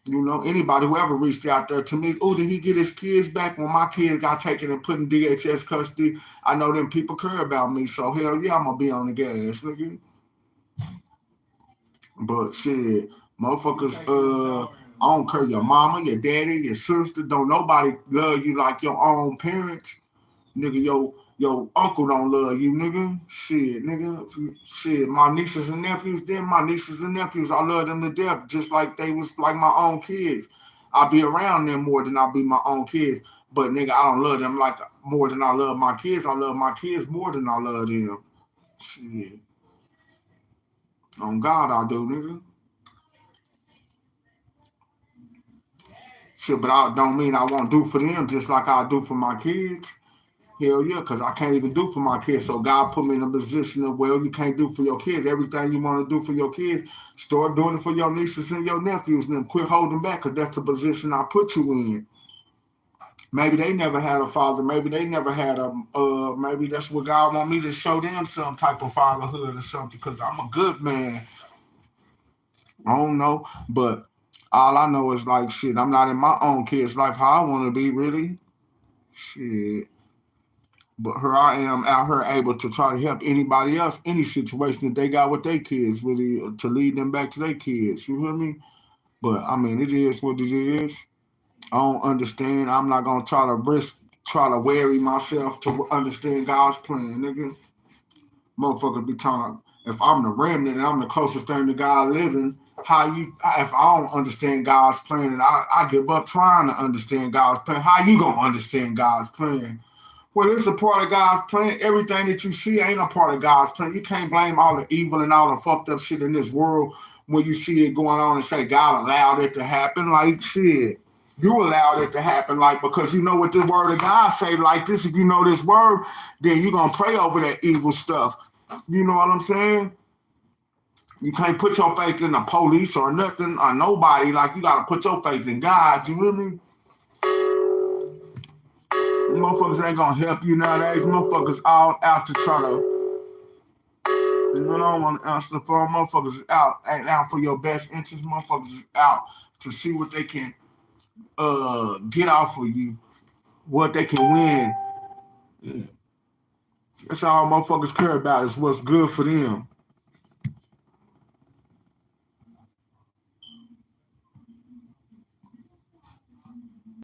You know, anybody who ever reached out there to me, oh, did he get his kids back when my kids got taken and put in DHS custody? I know them people care about me, so hell yeah, I'm gonna be on the gas, nigga. But shit, motherfuckers, I don't care your mama, your daddy, your sister, don't nobody love you like your own parents. Nigga, your uncle don't love you, nigga. Shit, nigga. Shit, my nieces and nephews, I love them to death, just like they was like my own kids. I be around them more than I be my own kids. But nigga, I don't love them like more than I love my kids. I love my kids more than I love them. Shit. On God, I do, nigga. Shit, but I don't mean I won't do for them just like I do for my kids. Hell yeah, because I can't even do for my kids. So God put me in a position of, well, you can't do for your kids. Everything you want to do for your kids, start doing it for your nieces and your nephews, and then quit holding back, because that's the position I put you in. Maybe they never had a father. Maybe they never had maybe that's what God want me to show them, some type of fatherhood or something, because I'm a good man. I don't know, but all I know is, like, shit, I'm not in my own kids' life how I want to be, really. Shit. But here I am out here able to try to help anybody else, any situation that they got with their kids, really, to lead them back to their kids. You hear me? But I mean, it is what it is. I don't understand. I'm not gonna try to weary myself to understand God's plan, nigga. Motherfucker be trying to, if I'm the remnant and I'm the closest thing to God living, if I don't understand God's plan and I give up trying to understand God's plan, how you gonna understand God's plan? Well, it's a part of God's plan. Everything that you see ain't a part of God's plan. You can't blame all the evil and all the fucked up shit in this world when you see it going on and say God allowed it to happen. Like, shit, you allowed it to happen, like, because you know what the word of God say. Like this, if you know this word, then you're gonna pray over that evil stuff. You know what I'm saying? You can't put your faith in the police or nothing or nobody. Like, you gotta put your faith in God. You hear me? Motherfuckers ain't gonna help you nowadays. Motherfuckers all out to try to, you know, I don't want to answer the phone. Motherfuckers is ain't out for your best interest. Motherfuckers is out to see what they can get off of you, what they can win. Yeah. That's all motherfuckers care about, is what's good for them.